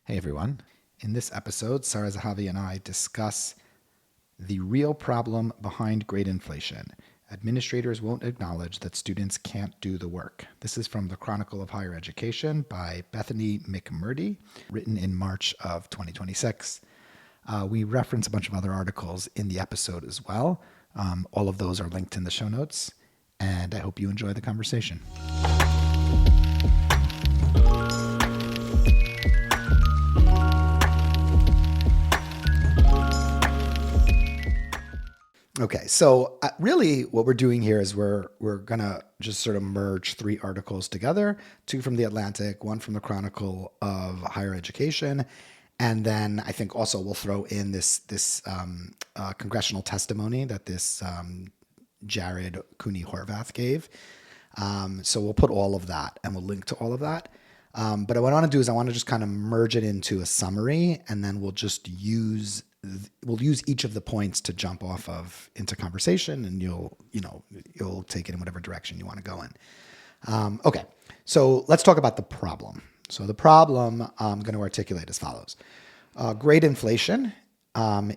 Hey everyone. In this episode, Sarah Zahavi and I discuss the real problem behind grade inflation. Administrators won't acknowledge that students can't do the work. This is from the Chronicle of Higher Education by Bethany McMurdy, written in March of 2026. We reference a bunch of other articles in the episode as well. All of those are linked in the show notes, and I hope you enjoy the conversation. Okay, so really what we're doing here is we're going to just sort of merge three articles together, two from The Atlantic, one from the Chronicle of Higher Education, and then I think also we'll throw in this congressional testimony that this Jared Cooney Horvath gave. So we'll put all of that and we'll link to all of that. But what I want to do is I want to just kind of merge it into a summary, and then we'll just use each of the points to jump off of into conversation, and you'll take it in whatever direction you want to go in. Okay, so let's talk about the problem. So the problem I'm going to articulate as follows. Grade inflation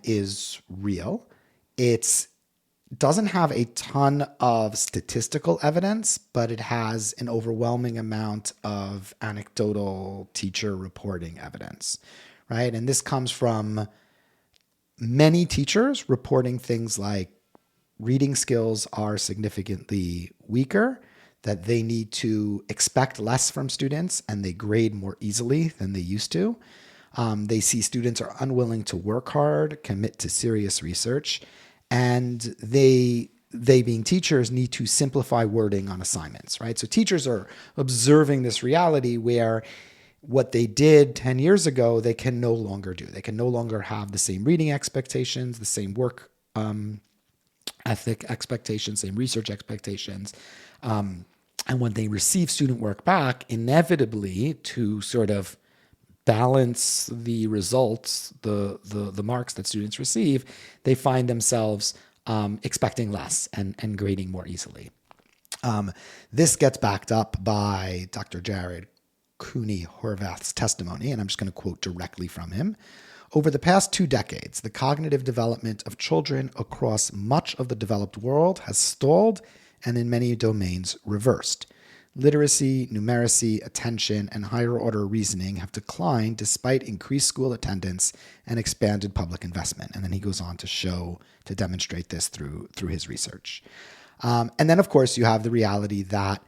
is real. It doesn't have a ton of statistical evidence, but it has an overwhelming amount of anecdotal teacher reporting evidence, right? And this comes from many teachers reporting things like reading skills are significantly weaker, that they need to expect less from students, and they grade more easily than they used to. They see students are unwilling to work hard, commit to serious research, and they being teachers need to simplify wording on assignments, right? So teachers are observing this reality where what they did 10 years ago, they can no longer do. They can no longer have the same reading expectations, the same work ethic expectations, same research expectations. And when they receive student work back, inevitably to sort of balance the results, the marks that students receive, they find themselves expecting less and grading more easily. This gets backed up by Dr. Jared Cooney Horvath's testimony, and I'm just going to quote directly from him. Over the past 2 decades, the cognitive development of children across much of the developed world has stalled and in many domains reversed. Literacy, numeracy, attention, and higher order reasoning have declined despite increased school attendance and expanded public investment. And then he goes on to demonstrate this through his research. And then, of course, you have the reality that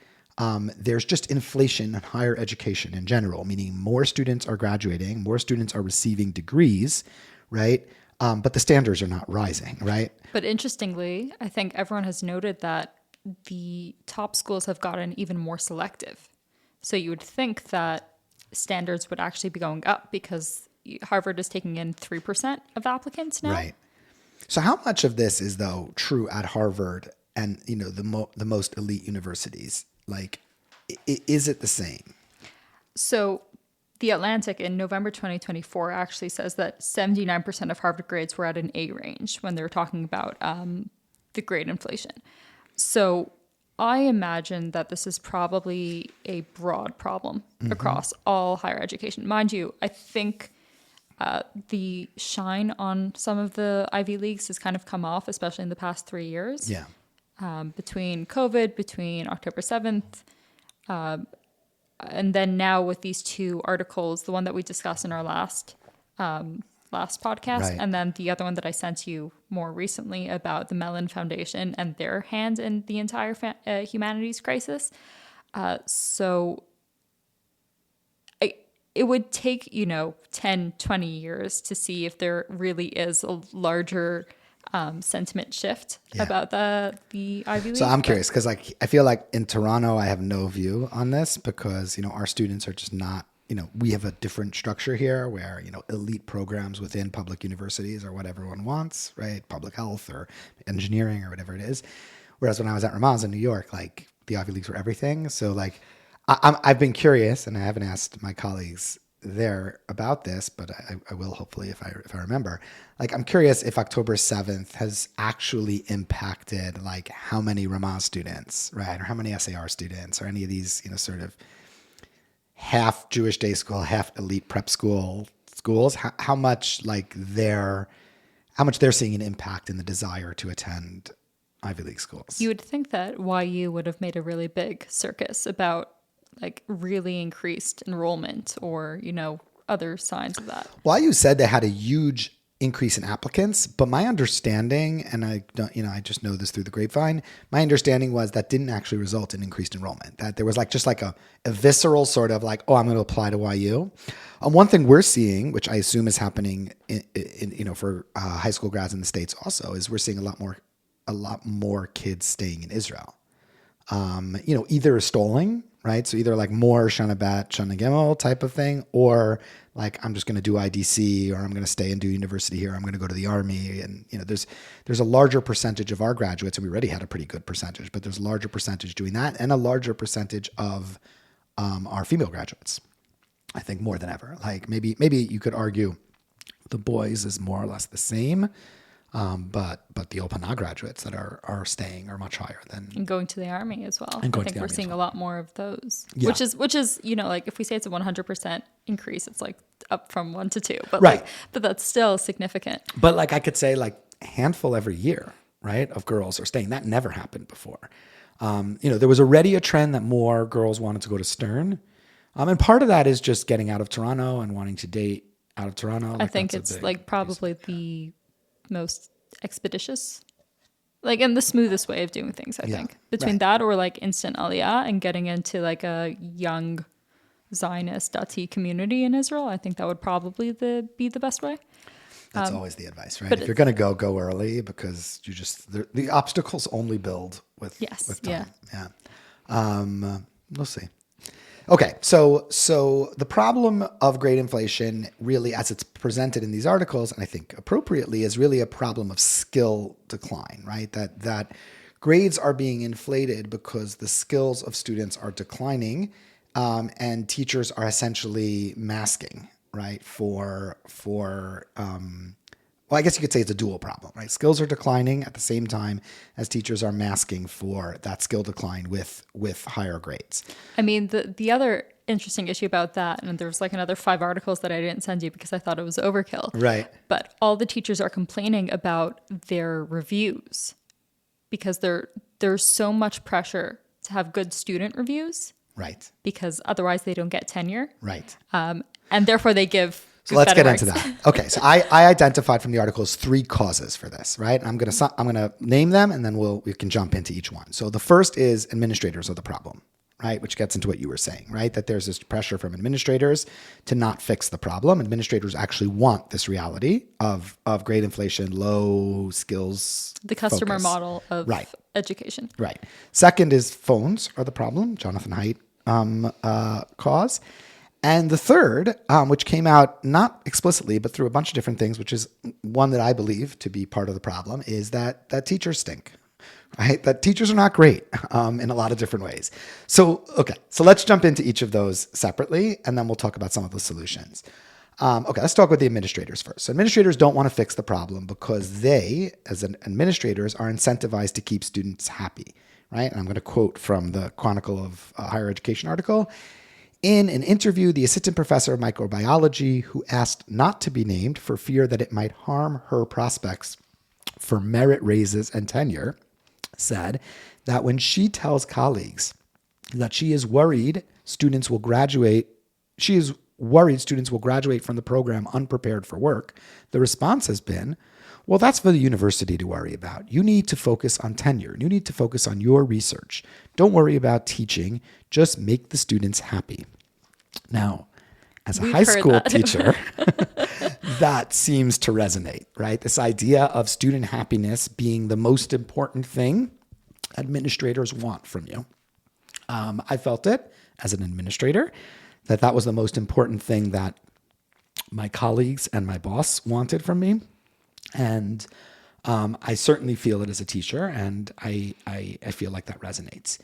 there's just inflation in higher education in general, meaning more students are graduating, more students are receiving degrees, right? But the standards are not rising, right? But interestingly, I think everyone has noted that the top schools have gotten even more selective. So you would think that standards would actually be going up because Harvard is taking in 3% of applicants now. Right. So how much of this is, though, true at Harvard and, the most elite universities? Like, is it the same? So The Atlantic in November 2024 actually says that 79% of Harvard grades were at an A range when they were talking about the grade inflation. So I imagine that this is probably a broad problem across all higher education. Mind you, I think the shine on some of the Ivy Leagues has kind of come off, especially in the past 3 years. Yeah. Between COVID, between October 7th, and then now with these 2 articles, the one that we discussed in our last podcast, Right. and then the other one that I sent you more recently about the Mellon Foundation and their hand in the entire humanities crisis. So it would take, 10, 20 years to see if there really is a larger sentiment shift about the Ivy League. So I'm curious because I feel like in Toronto, I have no view on this because, our students are just not, we have a different structure here where, elite programs within public universities are what everyone wants, right? Public health or engineering or whatever it is. Whereas when I was at Ramal's in New York, like the Ivy Leagues were everything. So like I've been curious, and I haven't asked my colleagues there about this, but I will hopefully if I remember. Like, I'm curious if October 7th has actually impacted like how many Ramah students, right, or how many SAR students, or any of these, sort of half Jewish day school, half elite prep schools, how much they're seeing an impact in the desire to attend Ivy League schools. You would think that YU would have made a really big circus about like really increased enrollment or, other signs of that. YU said they had a huge increase in applicants, but my understanding, and I don't, I just know this through the grapevine, my understanding was that didn't actually result in increased enrollment, that there was just a visceral sort of oh, I'm going to apply to YU. One thing we're seeing, which I assume is happening for high school grads in the States also, is we're seeing a lot more kids staying in Israel. Either stalling, right? So either more Shana Bet, Shana Gimel type of thing, or I'm just going to do IDC, or I'm going to stay and do university here. I'm going to go to the army. And, there's a larger percentage of our graduates, and we already had a pretty good percentage, but there's a larger percentage doing that, and a larger percentage of our female graduates, I think more than ever. Maybe you could argue the boys is more or less the same. But the Ulpanat graduates that are staying are much higher than, and going to the army as well. And I think we're seeing a lot more of those, yeah. which is if we say it's a 100% increase, it's up from 1 to 2, but right. But that's still significant. But I could say a handful every year, right, of girls are staying. That never happened before. There was already a trend that more girls wanted to go to Stern, and part of that is just getting out of Toronto and wanting to date out of Toronto. I think it's probably the most expeditious, and the smoothest way of doing things, I think. Between that or instant aliyah and getting into a young Zionist Dati community in Israel, I think that would probably be the best way. That's always the advice, right? If you're going to go early, because you just the obstacles only build with time. Yeah. We'll see. Okay, so the problem of grade inflation, really, as it's presented in these articles, and I think appropriately, is really a problem of skill decline, right? That grades are being inflated because the skills of students are declining, and teachers are essentially masking, right? Well, I guess you could say it's a dual problem, right? Skills are declining at the same time as teachers are masking for that skill decline with higher grades. I mean, the other interesting issue about that, and there's another 5 articles that I didn't send you because I thought it was overkill. Right. But all the teachers are complaining about their reviews because there's so much pressure to have good student reviews. Right. Because otherwise they don't get tenure. Right. And therefore they give. So let's get into that. Okay, so I identified from the articles 3 causes for this, right? I'm gonna name them, and then we can jump into each one. So the first is administrators are the problem, right? Which gets into what you were saying, right? That there's this pressure from administrators to not fix the problem. Administrators actually want this reality of grade inflation, low skills, the customer focus. Model of education. Right. Second is phones are the problem. Jonathan Haidt cause. And the third, which came out not explicitly, but through a bunch of different things, which is one that I believe to be part of the problem, is that teachers stink, right? That teachers are not great in a lot of different ways. So let's jump into each of those separately, and then we'll talk about some of the solutions. Let's talk with the administrators first. So administrators don't want to fix the problem because they, as administrators, are incentivized to keep students happy, right? And I'm going to quote from the Chronicle of Higher Education article. In an interview, the assistant professor of microbiology, who asked not to be named for fear that it might harm her prospects for merit raises and tenure, said that when she tells colleagues that she is worried students will graduate from the program unprepared for work, the response has been, well, that's for the university to worry about. You need to focus on tenure. You need to focus on your research. Don't worry about teaching. Just make the students happy. Now, as a high school teacher, that seems to resonate, right? This idea of student happiness being the most important thing administrators want from you. I felt it as an administrator, that was the most important thing that my colleagues and my boss wanted from me. And I certainly feel it as a teacher, and I feel like that resonates.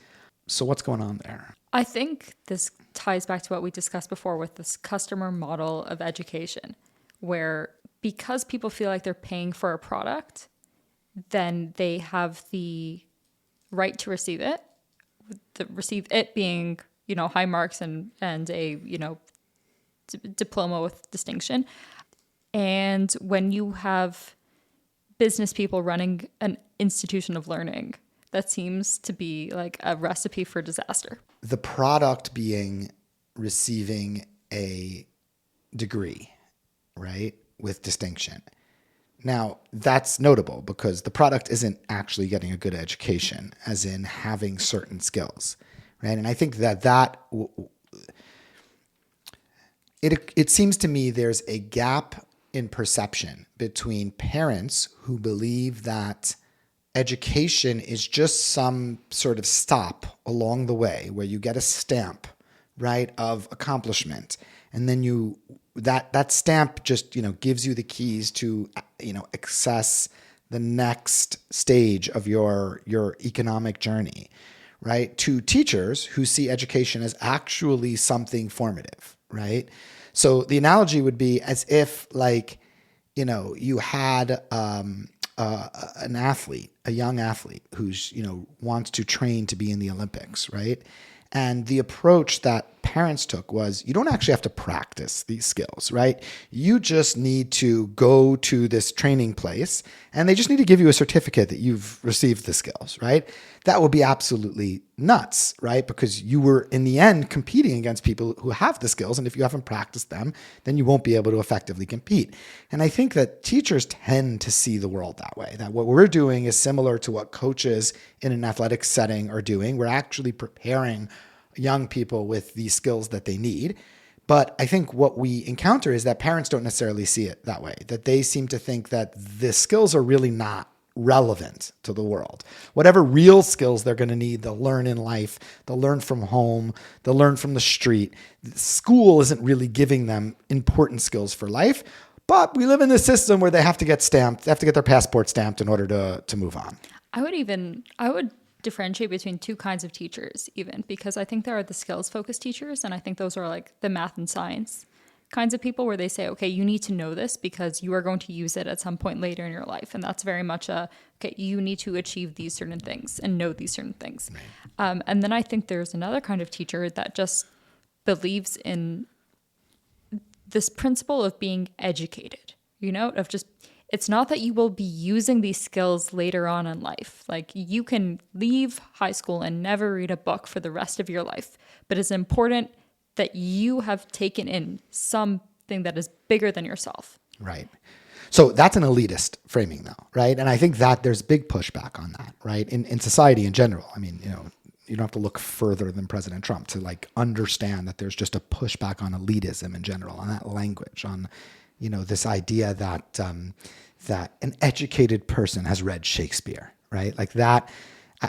So what's going on there? I think this ties back to what we discussed before with this customer model of education, where because people feel like they're paying for a product, then they have the right to receive it. Receive it being, high marks and a, diploma with distinction. And when you have business people running an institution of learning, that seems to be like a recipe for disaster. The product being receiving a degree, right, with distinction. Now, that's notable because the product isn't actually getting a good education, as in having certain skills, right? And I think it seems to me there's a gap in perception between parents who believe that education is just some sort of stop along the way where you get a stamp, right, of accomplishment. And then that stamp just, gives you the keys to, access the next stage of your economic journey, right? To teachers who see education as actually something formative, right? So the analogy would be as if you had an athlete, a young athlete who's, wants to train to be in the Olympics, right? And the approach that parents took was you don't actually have to practice these skills, right? You just need to go to this training place and they just need to give you a certificate that you've received the skills, right? That would be absolutely nuts, right? Because you were in the end competing against people who have the skills. And if you haven't practiced them, then you won't be able to effectively compete. And I think that teachers tend to see the world that way, that what we're doing is similar to what coaches in an athletic setting are doing. We're actually preparing young people with these skills that they need. But I think what we encounter is that parents don't necessarily see it that way, that they seem to think that the skills are really not relevant to the world. Whatever real skills they're going to need, they'll learn in life, they'll learn from home, they'll learn from the street. School isn't really giving them important skills for life, but we live in this system where they have to get stamped, they have to get their passport stamped in order to move on. I would differentiate between two kinds of teachers even, because I think there are the skills focused teachers, and I think those are like the math and science kinds of people where they say, okay, you need to know this because you are going to use it at some point later in your life. And that's very much okay, you need to achieve these certain things and know these certain things. Right. And then I think there's another kind of teacher that just believes in this principle of being educated, of just, it's not that you will be using these skills later on in life. Like you can leave high school and never read a book for the rest of your life, but it's important that you have taken in something that is bigger than yourself. Right. So that's an elitist framing though, right? And I think that there's big pushback on that, right? In society in general. I mean, you don't have to look further than President Trump to understand that there's just a pushback on elitism in general, on that language, on, this idea that that an educated person has read Shakespeare, right? Like that.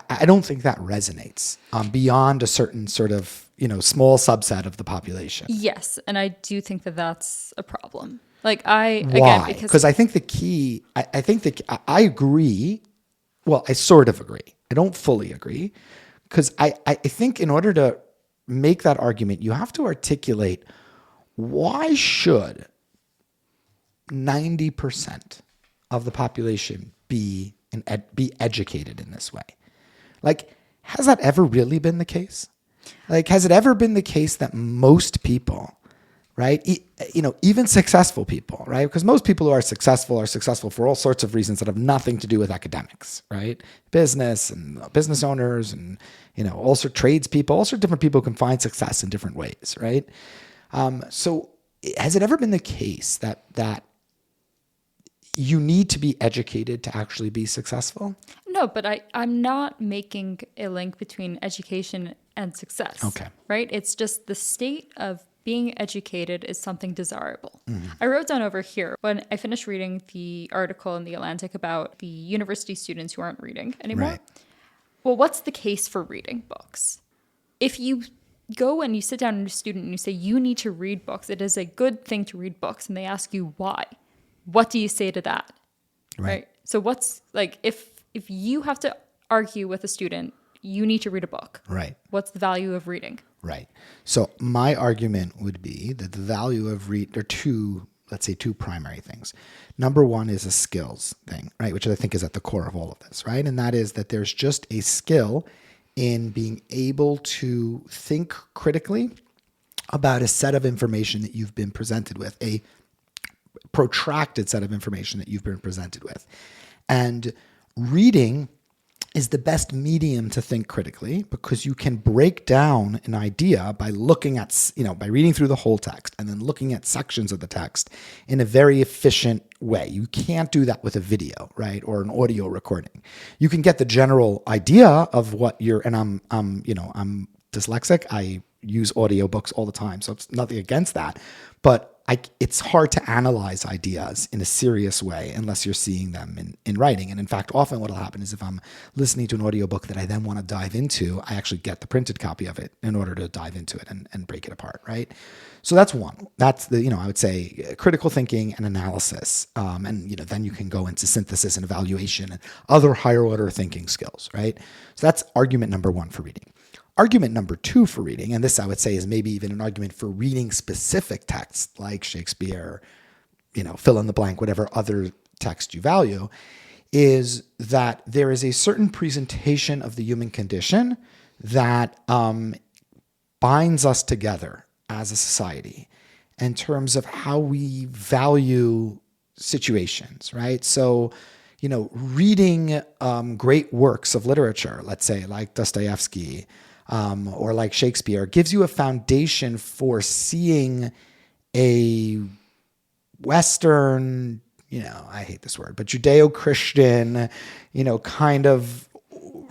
I don't think that resonates beyond a certain sort of, small subset of the population. Yes. And I do think that that's a problem. Why? Because I think the key, I agree. Well, I sort of agree. I don't fully agree. Because I think in order to make that argument, you have to articulate why should 90% of the population be educated in this way? Has that ever really been the case? Has it ever been the case that most people, right, even successful people, right, because most people who are successful for all sorts of reasons that have nothing to do with academics, right, business and business owners and, all sorts of tradespeople, all sorts of different people can find success in different ways, right? So has it ever been the case that you need to be educated to actually be successful? No, but I'm not making a link between education and success. Okay. Right? It's just the state of being educated is something desirable. Mm-hmm. I wrote down over here when I finished reading the article in The Atlantic about the university students who aren't reading anymore. Right. Well, what's the case for reading books? If you go and you sit down with a student and you say, you need to read books, it is a good thing to read books, and they ask you why. What do you say to that? Right? So what's if you have to argue with a student, you need to read a book. Right. What's the value of reading? Right. So my argument would be that the value of there are two primary things. Number one is a skills thing, right? Which I think is at the core of all of this, right? And that is that there's just a skill in being able to think critically about a set of information that you've been presented with, a protracted set of information that you've been presented with. And reading is the best medium to think critically because you can break down an idea by looking at, by reading through the whole text and then looking at sections of the text in a very efficient way. You can't do that with a video, right? Or an audio recording. You can get the general idea of what and I'm dyslexic. I use audiobooks all the time, so it's nothing against that. But it's hard to analyze ideas in a serious way unless you're seeing them in writing. And in fact, often what will happen is if I'm listening to an audiobook that I then want to dive into, I actually get the printed copy of it in order to dive into it and break it apart, right? So that's one. That's I would say critical thinking and analysis. And then you can go into synthesis and evaluation and other higher order thinking skills, right? So that's argument number one for reading. Argument number two for reading, and this I would say is maybe even an argument for reading specific texts like Shakespeare, fill in the blank, whatever other text you value, is that there is a certain presentation of the human condition that binds us together as a society in terms of how we value situations, right? So, reading great works of literature, let's say like Dostoevsky, or like Shakespeare, gives you a foundation for seeing a Western, I hate this word, but Judeo-Christian, kind of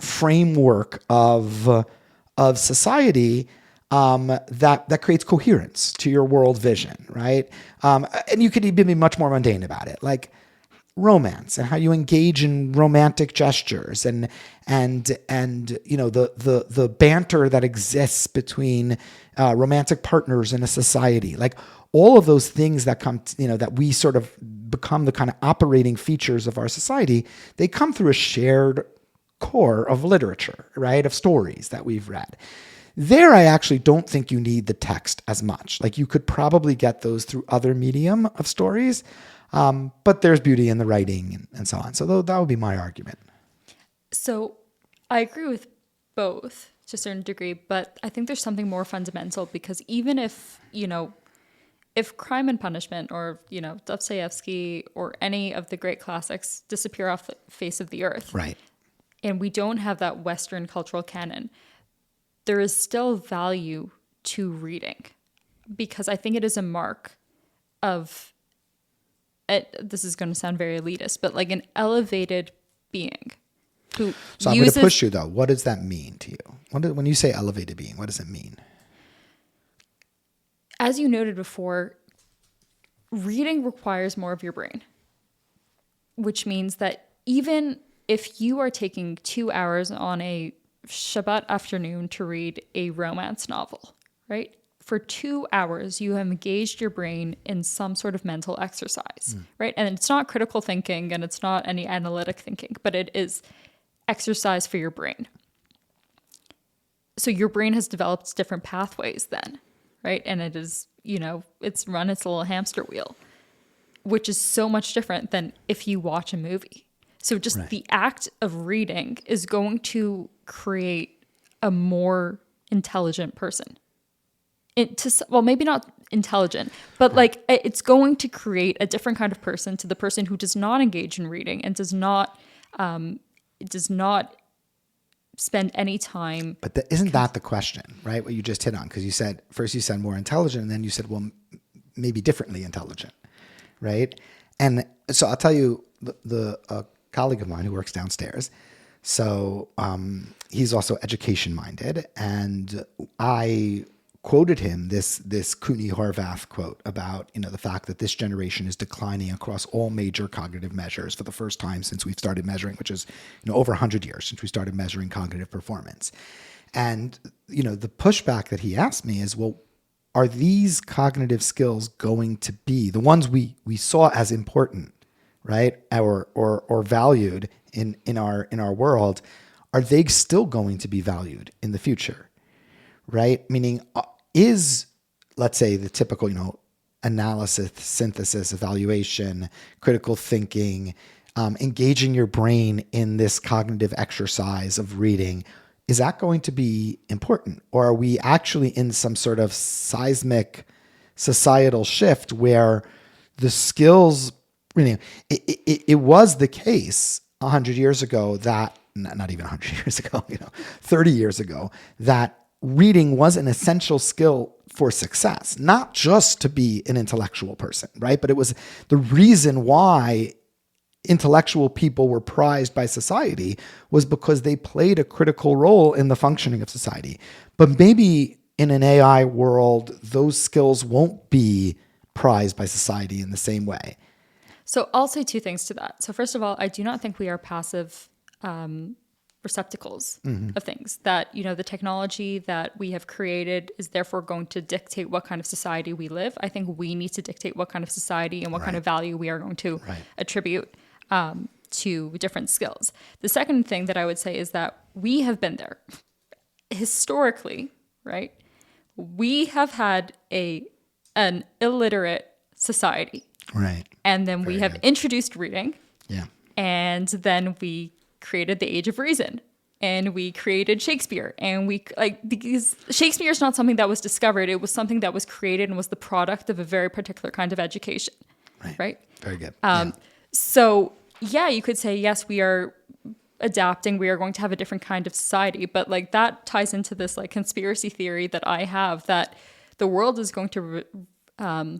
framework of society that creates coherence to your world vision, right? And you could even be much more mundane about it, like romance and how you engage in romantic gestures and the banter that exists between romantic partners in a society, like all of those things that come that we sort of become the kind of operating features of our society. They come through a shared core of literature, right, of stories that we've read. There, I actually don't think you need the text as much. Like you could probably get those through other medium of stories. But there's beauty in the writing and so on. So that would be my argument. So I agree with both to a certain degree, but I think there's something more fundamental because even if Crime and Punishment or, Dostoevsky or any of the great classics disappear off the face of the earth, right, and we don't have that Western cultural canon, there is still value to reading because I think it is a mark of this is going to sound very elitist, but like an elevated being who So I'm going to push you though. What does that mean to you? When you say elevated being, what does it mean? As you noted before, reading requires more of your brain, which means that even if you are taking 2 hours on a Shabbat afternoon to read a romance novel, right? For 2 hours, you have engaged your brain in some sort of mental exercise, right? And it's not critical thinking and it's not any analytic thinking, but it is exercise for your brain. So your brain has developed different pathways then, right? And it is, it's run its little hamster wheel, which is so much different than if you watch a movie. So just right. The act of reading is going to create a more intelligent person. Maybe not intelligent, but like it's going to create a different kind of person to the person who does not engage in reading and does not spend any time. But isn't that the question, right? What you just hit on, because you said more intelligent, and then you said, well, maybe differently intelligent, right? And so I'll tell you, a colleague of mine who works downstairs. So he's also education minded, and I quoted him this Cooney Horvath quote about the fact that this generation is declining across all major cognitive measures for the first time since we've started measuring, which is over 100 years since we started measuring cognitive performance. And the pushback that he asked me is, well, are these cognitive skills going to be the ones we saw as important, right, or valued in our world? Are they still going to be valued in the future? Right? Meaning, is, let's say, the typical, analysis, synthesis, evaluation, critical thinking, engaging your brain in this cognitive exercise of reading, is that going to be important? Or are we actually in some sort of seismic societal shift where the skills, it was the case 100 years ago that, not even 100 years ago, 30 years ago, that reading was an essential skill for success, not just to be an intellectual person, right? But it was the reason why intellectual people were prized by society was because they played a critical role in the functioning of society. But maybe in an AI world, those skills won't be prized by society in the same way. So I'll say two things to that. So first of all, I do not think we are passive receptacles of things. That, the technology that we have created is therefore going to dictate what kind of society we live. I think we need to dictate what kind of society and what kind of value we are going to attribute to different skills. The second thing that I would say is that we have been there historically, right? We have had an illiterate society. Right. And then we have introduced reading. Yeah. And then we created the Age of Reason. And we created Shakespeare. And because Shakespeare is not something that was discovered. It was something that was created and was the product of a very particular kind of education. Right? Very good. So, you could say, yes, we are adapting. We are going to have a different kind of society. But that ties into this conspiracy theory that I have that the world is going to,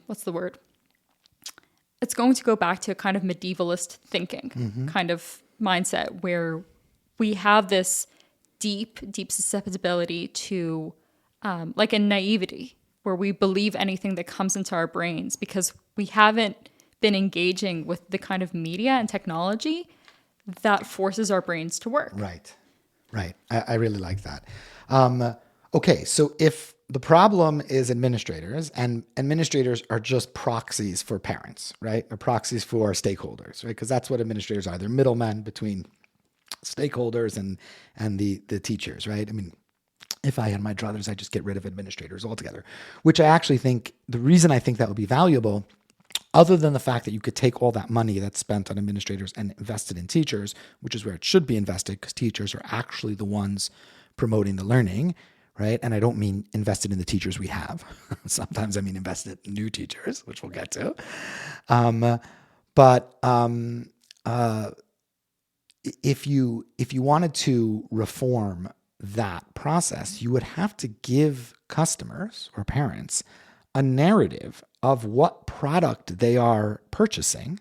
what's the word? It's going to go back to a kind of medievalist thinking kind of mindset where we have this deep susceptibility to a naivety where we believe anything that comes into our brains because we haven't been engaging with the kind of media and technology that forces our brains to work. Right. I really like that. Okay, so if the problem is administrators, and administrators are just proxies for parents, right? Or proxies for stakeholders, right? Because that's what administrators are. They're middlemen between stakeholders and the teachers, right? I mean, if I had my druthers, I'd just get rid of administrators altogether, which I actually think, the reason I think that would be valuable, other than the fact that you could take all that money that's spent on administrators and invest it in teachers, which is where it should be invested because teachers are actually the ones promoting the learning, right? And I don't mean invested in the teachers we have. Sometimes I mean invested in new teachers, which we'll get to. If you wanted to reform that process, you would have to give customers or parents a narrative of what product they are purchasing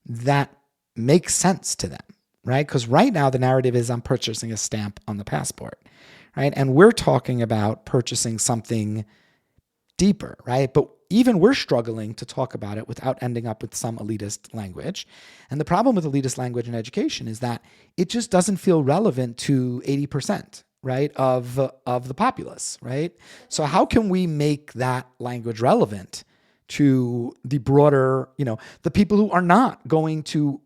that makes sense to them, right? Because right now the narrative is I'm purchasing a stamp on the passport, right? And we're talking about purchasing something deeper, right? But even we're struggling to talk about it without ending up with some elitist language. And the problem with elitist language in education is that it just doesn't feel relevant to 80%, right, of the populace, right? So how can we make that language relevant to the broader, the people who are not going to,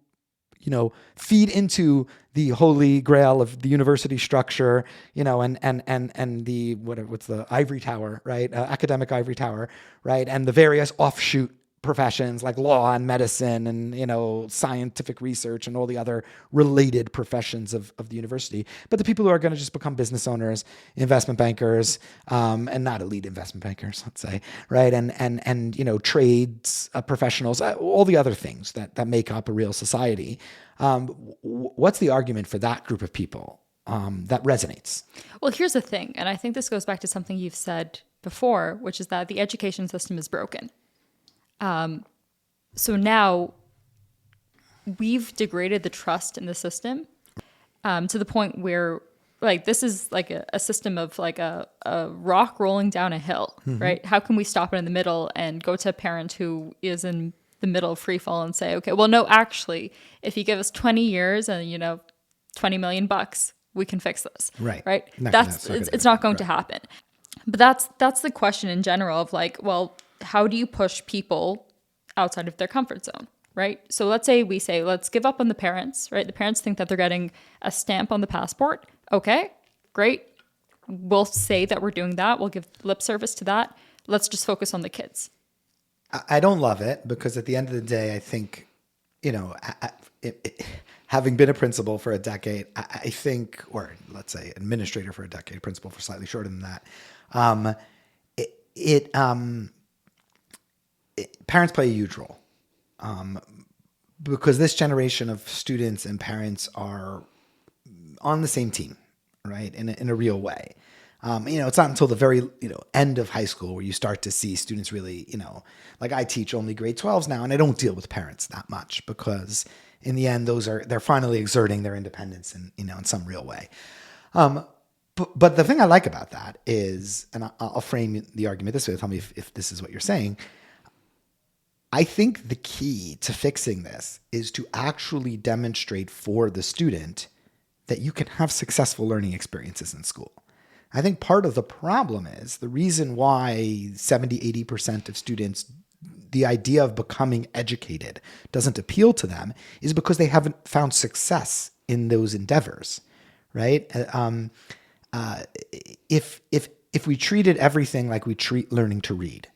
feed into the holy grail of the university structure, and the what's the ivory tower, right? Academic ivory tower, right? And the various offshoot professions like law and medicine and, scientific research and all the other related professions of the university. But the people who are going to just become business owners, investment bankers, and not elite investment bankers, let's say, right? And trades professionals, all the other things that make up a real society. What's the argument for that group of people that resonates? Well, here's the thing, and I think this goes back to something you've said before, which is that the education system is broken. So now we've degraded the trust in the system to the point where this is like a system of like a rock rolling down a hill, right? How can we stop it in the middle and go to a parent who is in the middle of free fall and say, okay, well, no, actually, if you give us 20 years and, $20 million, we can fix this. Right. It's not going to happen. But that's the question in general of how do you push people outside of their comfort zone, right? So let's say let's give up on the parents, right? The parents think that they're getting a stamp on the passport. Okay, great. We'll say that we're doing that. We'll give lip service to that. Let's just focus on the kids. I don't love it because at the end of the day, I think having been a principal for a decade, I think, or let's say administrator for a decade, principal for slightly shorter than that, parents play a huge role, because this generation of students and parents are on the same team, right? In a real way. It's not until the very, end of high school where you start to see students really, like I teach only grade 12s now, and I don't deal with parents that much because in the end, they're finally exerting their independence in some real way. But the thing I like about that is, and I'll frame the argument this way, tell me if this is what you're saying. I think the key to fixing this is to actually demonstrate for the student that you can have successful learning experiences in school. I think part of the problem is the reason why 70, 80% of students, the idea of becoming educated doesn't appeal to them is because they haven't found success in those endeavors, right? If we treated everything like we treat learning to read,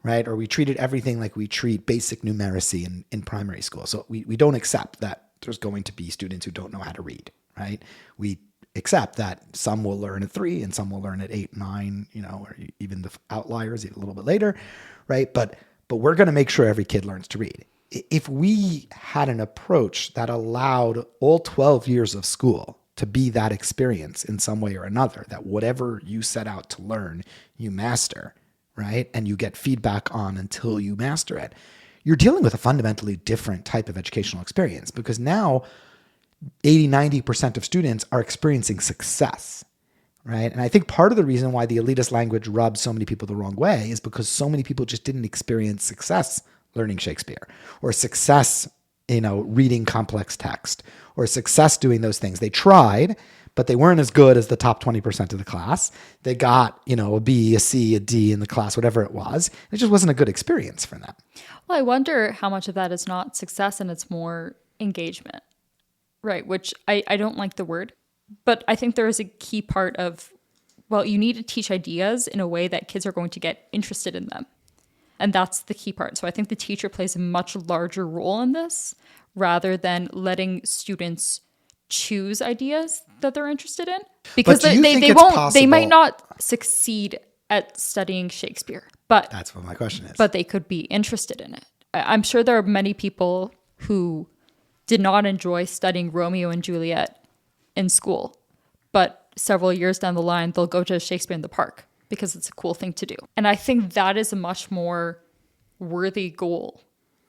right? Or we treated everything like we treat basic numeracy in primary school. So we don't accept that there's going to be students who don't know how to read, right? We accept that some will learn at 3 and some will learn at 8, 9, or even the outliers a little bit later, right? But we're going to make sure every kid learns to read. If we had an approach that allowed all 12 years of school to be that experience in some way or another, that whatever you set out to learn, you master, right? And you get feedback on until you master it, you're dealing with a fundamentally different type of educational experience, because now 80, 90% of students are experiencing success, right? And I think part of the reason why the elitist language rubs so many people the wrong way is because so many people just didn't experience success learning Shakespeare, or success, reading complex text, or success doing those things. They tried, but they weren't as good as the top 20% of the class. They got, a B, a C, a D in the class, whatever it was. It just wasn't a good experience for them. Well, I wonder how much of that is not success and it's more engagement. Right, which I don't like the word, but I think there is a key part of, you need to teach ideas in a way that kids are going to get interested in them. And that's the key part. So I think the teacher plays a much larger role in this rather than letting students choose ideas that they're interested in. Because they might not succeed at studying Shakespeare, but that's what my question is. But they could be interested in it. I'm sure there are many people who did not enjoy studying Romeo and Juliet in school, but several years down the line, they'll go to Shakespeare in the Park because it's a cool thing to do. And I think that is a much more worthy goal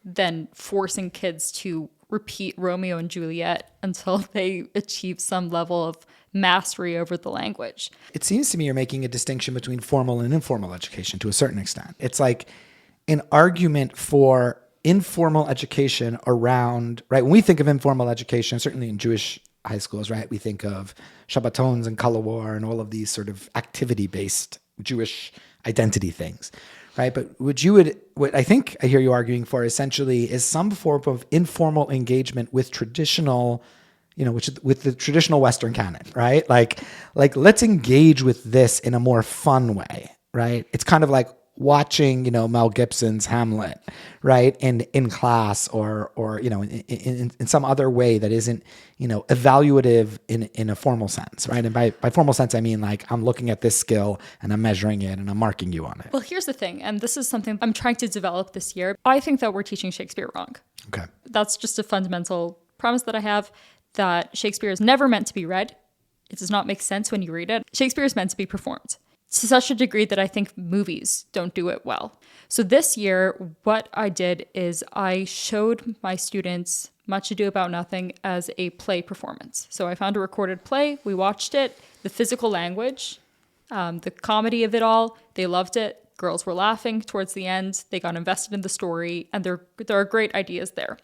than forcing kids to repeat Romeo and Juliet until they achieve some level of mastery over the language. It seems to me you're making a distinction between formal and informal education to a certain extent. It's like an argument for informal education around, right? When we think of informal education, certainly in Jewish high schools, right? We think of Shabbatons and Kol War and all of these sort of activity-based Jewish identity things, right? But what I think I hear you arguing for essentially is some form of informal engagement with traditional, with the traditional Western canon, right? Like let's engage with this in a more fun way, right? It's kind of like watching, Mel Gibson's Hamlet, right? In class or in some other way that isn't, evaluative in a formal sense, right? And by formal sense, I mean like I'm looking at this skill and I'm measuring it and I'm marking you on it. Well, here's the thing, and this is something I'm trying to develop this year. I think that we're teaching Shakespeare wrong. Okay. That's just a fundamental premise that I have, that Shakespeare is never meant to be read. It does not make sense when you read it. Shakespeare is meant to be performed to such a degree that I think movies don't do it well. So this year, what I did is I showed my students Much Ado About Nothing as a play performance. So I found a recorded play, we watched it, the physical language, the comedy of it all, they loved it. Girls were laughing towards the end, they got invested in the story, and there are great ideas there.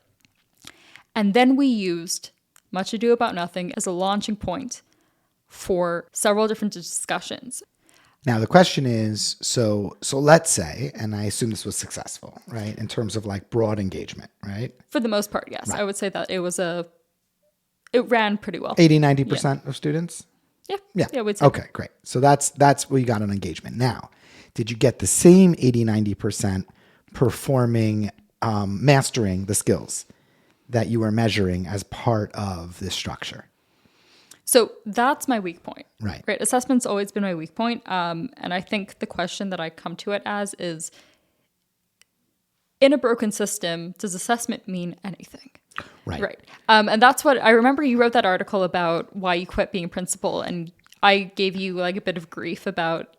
And then we used Much Ado About Nothing as a launching point for several different discussions. Now, the question is, so let's say, and I assume this was successful, right? In terms of like broad engagement, right? For the most part, yes. Right. I would say that it ran pretty well. 80, 90% of students? Yeah. I would say. Okay, great. So that's where you got on engagement. Now, did you get the same 80, 90% performing, mastering the skills that you are measuring as part of this structure? So that's my weak point. Right. Right. Assessment's always been my weak point. And I think the question that I come to it as is, in a broken system, does assessment mean anything? Right. Right. And that's what I remember. You wrote that article about why you quit being principal, and I gave you like a bit of grief about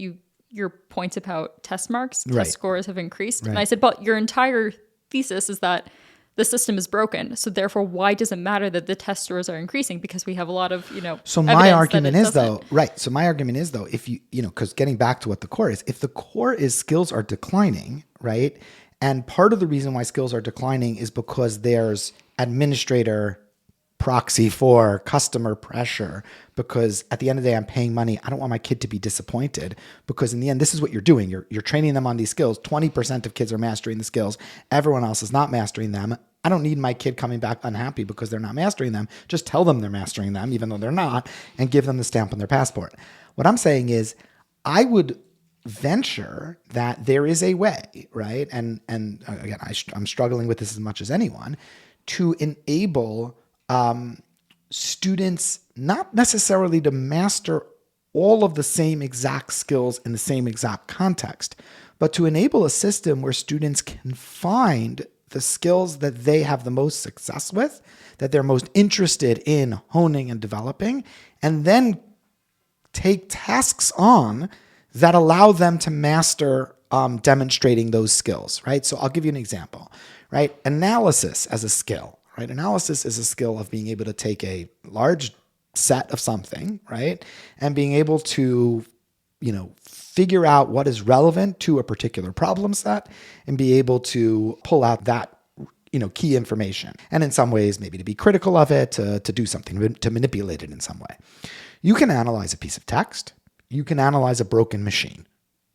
your points about test marks, Right. test scores have increased. Right. And I said, but your entire thesis is that the system is broken. So therefore, why does it matter that the test scores are increasing? Because we have a lot of, So my argument is doesn't. So my argument is though, if because getting back to what the core is, if the core is skills are declining, right? And part of the reason why skills are declining is because there's administrator proxy for customer pressure, because at the end of the day, I'm paying money. I don't want my kid to be disappointed, because in the end, this is what you're doing. You're training them on these skills. 20% of kids are mastering the skills. Everyone else is not mastering them. I don't need my kid coming back unhappy because they're not mastering them. Just tell them they're mastering them, even though they're not, and give them the stamp on their passport. What I'm saying is, I would venture that there is a way, right? And again, I'm struggling with this as much as anyone, to enable students not necessarily to master all of the same exact skills in the same exact context, but to enable a system where students can find the skills that they have the most success with, that they're most interested in honing and developing, and then take tasks on that allow them to master demonstrating those skills, right? So I'll give you an example, right? Analysis as a skill, right? Analysis is a skill of being able to take a large set of something, right? And being able to, figure out what is relevant to a particular problem set and be able to pull out that, key information. And in some ways, maybe to be critical of it, to do something, to manipulate it in some way. You can analyze a piece of text. You can analyze a broken machine,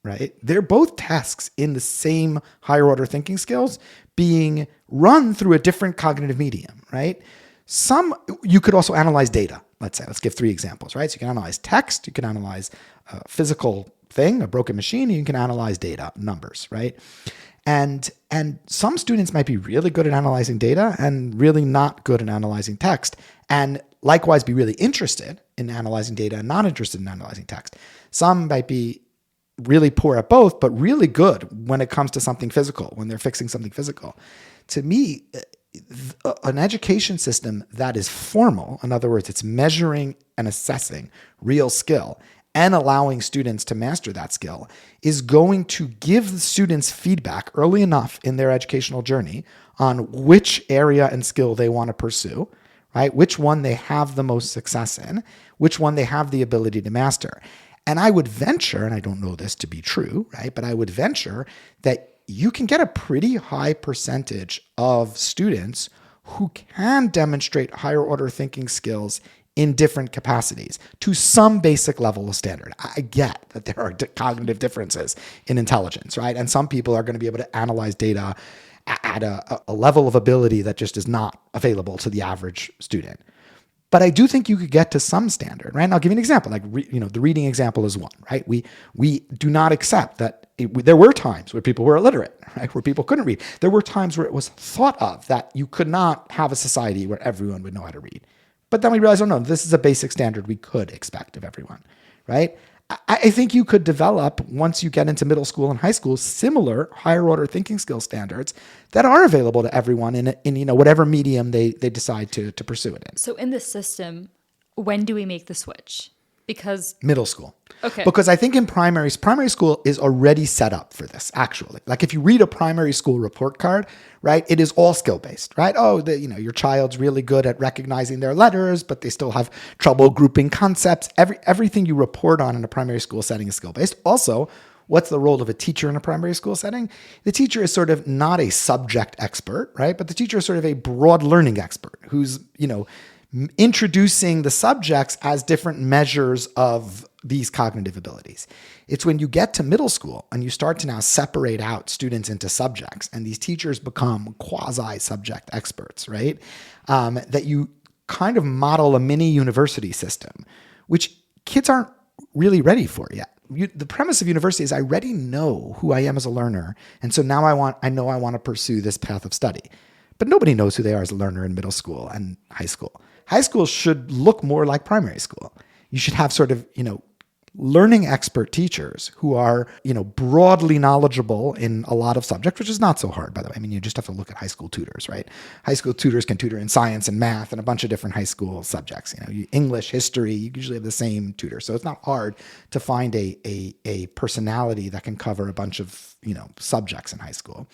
right? They're both tasks in the same higher order thinking skills being run through a different cognitive medium, right? You could also analyze data. Let's give 3 examples, right? So you can analyze text, you can analyze a physical thing, a broken machine, and you can analyze data, numbers, right? And some students might be really good at analyzing data and really not good at analyzing text, and likewise be really interested in analyzing data and not interested in analyzing text. Some might be really poor at both, but really good when it comes to something physical, when they're fixing something physical. To me, an education system that is formal, in other words, it's measuring and assessing real skill and allowing students to master that skill, is going to give the students feedback early enough in their educational journey on which area and skill they want to pursue, right? Which one they have the most success in, which one they have the ability to master. And I would venture, and I don't know this to be true, right? But I would venture that you can get a pretty high percentage of students who can demonstrate higher order thinking skills in different capacities to some basic level of standard. I get that there are cognitive differences in intelligence, right? And some people are going to be able to analyze data at a level of ability that just is not available to the average student. But I do think you could get to some standard, right? And I'll give you an example. The reading example is one, right? We do not accept that there were times where people were illiterate, right? Where people couldn't read. There were times where it was thought of that you could not have a society where everyone would know how to read. But then we realized, oh no, this is a basic standard we could expect of everyone, right? I think you could develop, once you get into middle school and high school, similar higher order thinking skill standards that are available to everyone in whatever medium they decide to pursue it in. So in this system, when do we make the switch? Because middle school. Okay. Because I think in primary school is already set up for this, actually. Like if you read a primary school report card, right, it is all skill-based, right? Oh, your child's really good at recognizing their letters, but they still have trouble grouping concepts. Everything you report on in a primary school setting is skill-based. Also, what's the role of a teacher in a primary school setting? The teacher is sort of not a subject expert, right? But the teacher is sort of a broad learning expert who's, introducing the subjects as different measures of these cognitive abilities. It's when you get to middle school and you start to now separate out students into subjects and these teachers become quasi-subject experts, right? That you kind of model a mini university system, which kids aren't really ready for yet. The premise of university is I already know who I am as a learner. And so now I know I want to pursue this path of study. but nobody knows who they are as a learner in middle school and high school. High school should look more like primary school. You should have sort of, learning expert teachers who are, broadly knowledgeable in a lot of subjects, which is not so hard, by the way. I mean, you just have to look at high school tutors, right? High school tutors can tutor in science and math and a bunch of different high school subjects. English, history, you usually have the same tutor. So it's not hard to find a personality that can cover a bunch of, subjects in high school.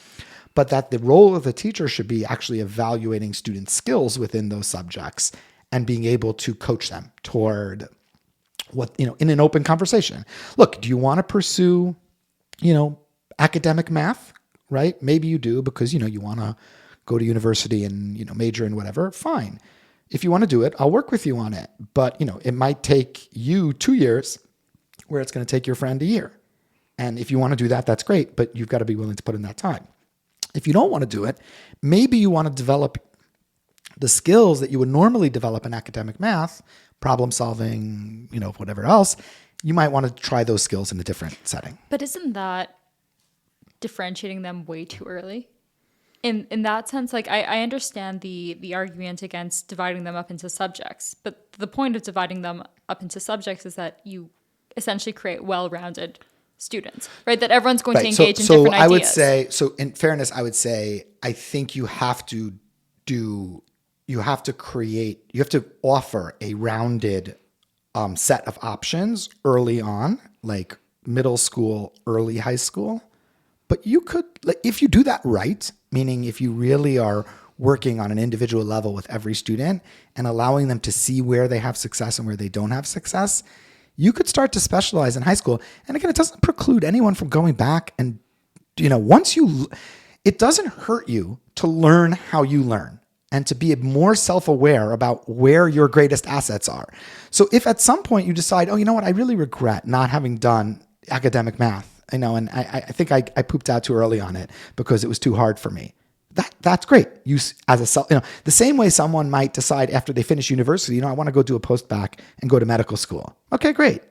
But that the role of the teacher should be actually evaluating students' skills within those subjects and being able to coach them toward what, in an open conversation. Look, do you want to pursue, academic math, right? Maybe you do because, you want to go to university and, major in whatever. Fine. If you want to do it, I'll work with you on it. But, it might take you 2 years where it's going to take your friend a year. And if you want to do that, that's great, but you've got to be willing to put in that time. If you don't want to do it, maybe you want to develop the skills that you would normally develop in academic math, problem solving, whatever else. You might want to try those skills in a different setting. But isn't that differentiating them way too early? In that sense, like I understand the argument against dividing them up into subjects, but the point of dividing them up into subjects is that you essentially create well-rounded students, right? That everyone's going to engage in different ideas. I would say, so in fairness, I think you have to offer a rounded set of options early on, like middle school, early high school. But you could, if you do that right, meaning if you really are working on an individual level with every student and allowing them to see where they have success and where they don't have success, you could start to specialize in high school. And again, it doesn't preclude anyone from going back and, it doesn't hurt you to learn how you learn and to be more self-aware about where your greatest assets are. So if at some point you decide, oh, you know what, I really regret not having done academic math, and I think I pooped out too early on it because it was too hard for me. That's great. You as a the same way someone might decide after they finish university, I want to go do a post-bac and go to medical school. Okay, great.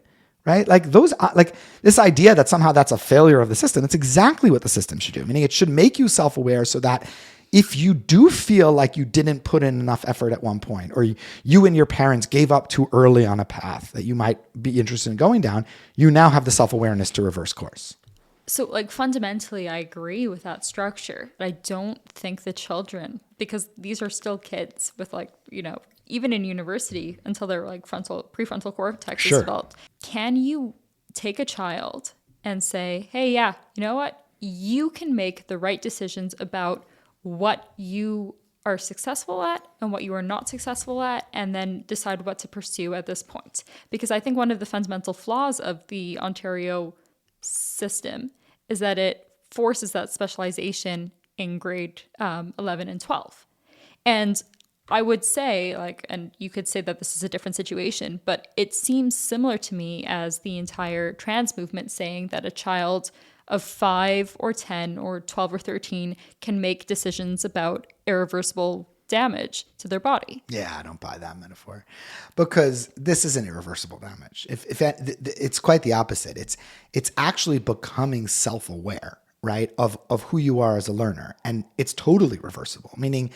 Right? Like this idea that somehow that's a failure of the system, that's exactly what the system should do. Meaning it should make you self-aware so that if you do feel like you didn't put in enough effort at one point, or you and your parents gave up too early on a path that you might be interested in going down, you now have the self-awareness to reverse course. So fundamentally, I agree with that structure. But I don't think the children, because these are still kids with even in university until they're prefrontal cortex is developed. Can you take a child and say, hey, yeah, you know what? You can make the right decisions about what you are successful at and what you are not successful at, and then decide what to pursue at this point. Because I think one of the fundamental flaws of the Ontario system is that it forces that specialization in grade 11 and 12. And I would say, and you could say that this is a different situation, but it seems similar to me as the entire trans movement saying that a child of 5 or 10 or 12 or 13 can make decisions about irreversible damage to their body. Yeah, I don't buy that metaphor because this isn't irreversible damage. It's quite the opposite. It's actually becoming self-aware, right, of who you are as a learner, and it's totally reversible. Meaning,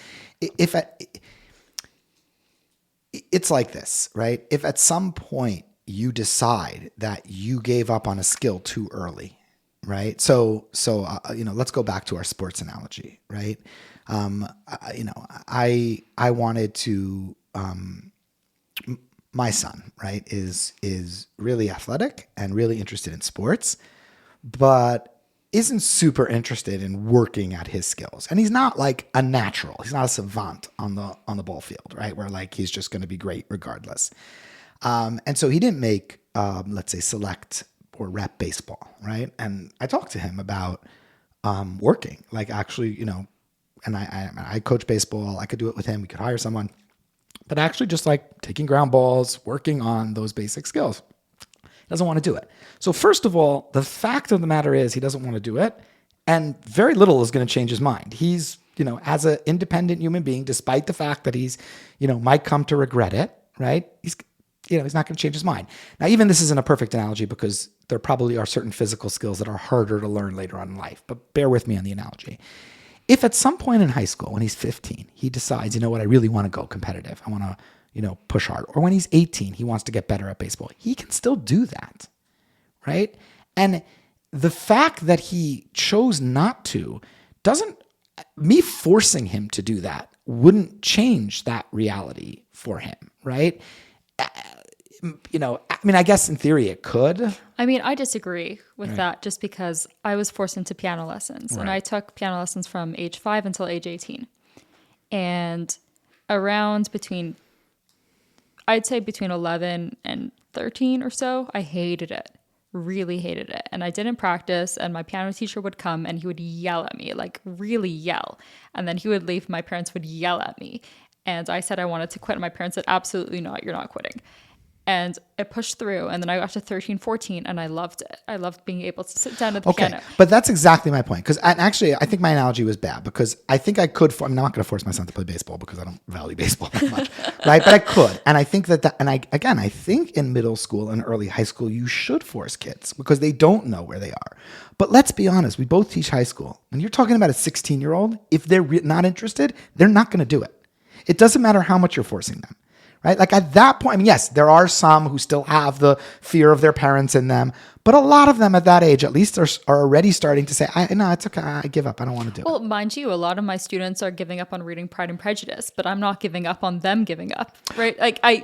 it's like this, right? If at some point you decide that you gave up on a skill too early, right? So let's go back to our sports analogy, right? I wanted to, my son, right, is really athletic and really interested in sports, but isn't super interested in working at his skills. And he's not like a natural. He's not a savant on the ball field, right? Where he's just going to be great regardless. And so he didn't make, let's say, select or rep baseball, right? And I talked to him about working, actually, and I coach baseball. I could do it with him. We could hire someone, but actually just taking ground balls, working on those basic skills. He doesn't want to do it. So first of all, the fact of the matter is he doesn't want to do it, and very little is going to change his mind. He's, as an independent human being, despite the fact that he's, might come to regret it, right? He's not going to change his mind. Now, even this isn't a perfect analogy because there probably are certain physical skills that are harder to learn later on in life, but bear with me on the analogy. If at some point in high school, when he's 15, he decides, you know what, I really want to go competitive. I want to, push hard. Or when he's 18, he wants to get better at baseball. He can still do that, right? And the fact that he chose not to me forcing him to do that wouldn't change that reality for him, right? I guess in theory it could. I disagree with that just because I was forced into piano lessons and I took piano lessons from age 5 until age 18. And I'd say between 11 and 13 or so, I hated it, really hated it. And I didn't practice, and my piano teacher would come and he would yell at me, like really yell. And then he would leave, my parents would yell at me. And I said I wanted to quit, and my parents said, absolutely not, you're not quitting. And it pushed through, and then I got to 13, 14, and I loved it. I loved being able to sit down at the piano. But that's exactly my point. Because actually, I think my analogy was bad, because I think I could. I'm not going to force my son to play baseball because I don't value baseball that much, right? But I could, and I think I think in middle school and early high school you should force kids because they don't know where they are. But let's be honest, we both teach high school, and you're talking about a 16-year-old. If they're not interested, they're not going to do it. It doesn't matter how much you're forcing them. Right? Like at that point, yes, there are some who still have the fear of their parents in them, but a lot of them at that age, at least, are already starting to say, no, it's okay. I give up. I don't want to do it. Well, mind you, a lot of my students are giving up on reading Pride and Prejudice, but I'm not giving up on them giving up, right?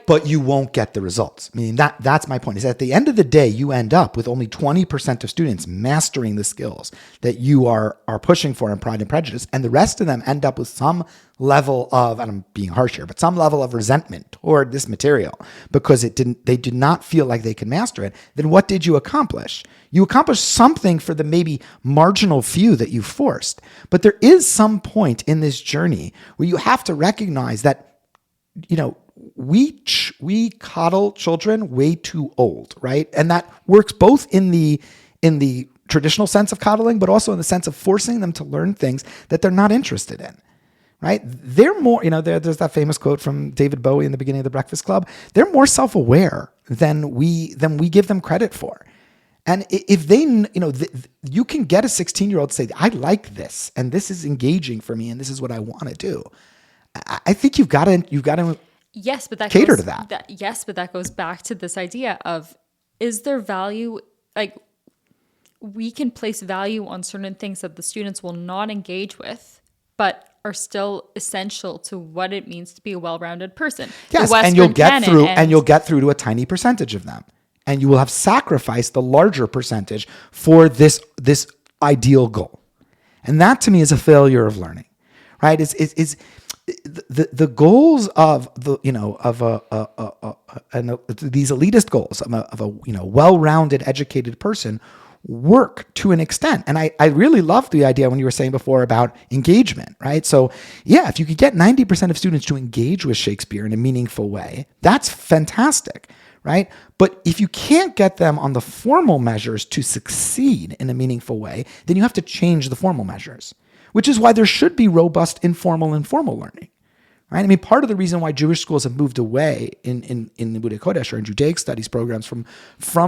But you won't get the results. I mean, that's my point, is at the end of the day, you end up with only 20% of students mastering the skills that you are pushing for in Pride and Prejudice, and the rest of them end up with some level of, and I'm being harsh here, but some level of resentment toward this material because they did not feel like they could master it. Then what did you accomplish? You accomplished something for the maybe marginal few that you forced. But there is some point in this journey where you have to recognize that, we coddle children way too old, right? And that works both in the traditional sense of coddling, but also in the sense of forcing them to learn things that they're not interested in. Right? They're more, there's that famous quote from David Bowie in the beginning of The Breakfast Club. They're more self-aware than we give them credit for. And if they, you can get a 16-year-old to say, I like this, and this is engaging for me, and this is what I want to do. I think you've got to yes, but that cater to that. Yes, but that goes back to this idea of, is there value, like we can place value on certain things that the students will not engage with, but are still essential to what it means to be a well-rounded person. Yes, and you'll get through to a tiny percentage of them. And you will have sacrificed the larger percentage for this ideal goal. And that to me is a failure of learning. Right? Is the goals of these elitist goals of a well-rounded educated person work to an extent. And I really love the idea when you were saying before about engagement, right? So yeah, if you could get 90% of students to engage with Shakespeare in a meaningful way, that's fantastic, right? But if you can't get them on the formal measures to succeed in a meaningful way, then you have to change the formal measures, which is why there should be robust informal and formal learning. Right? I mean, part of the reason why Jewish schools have moved away in Limmudei Kodesh or in Judaic studies programs from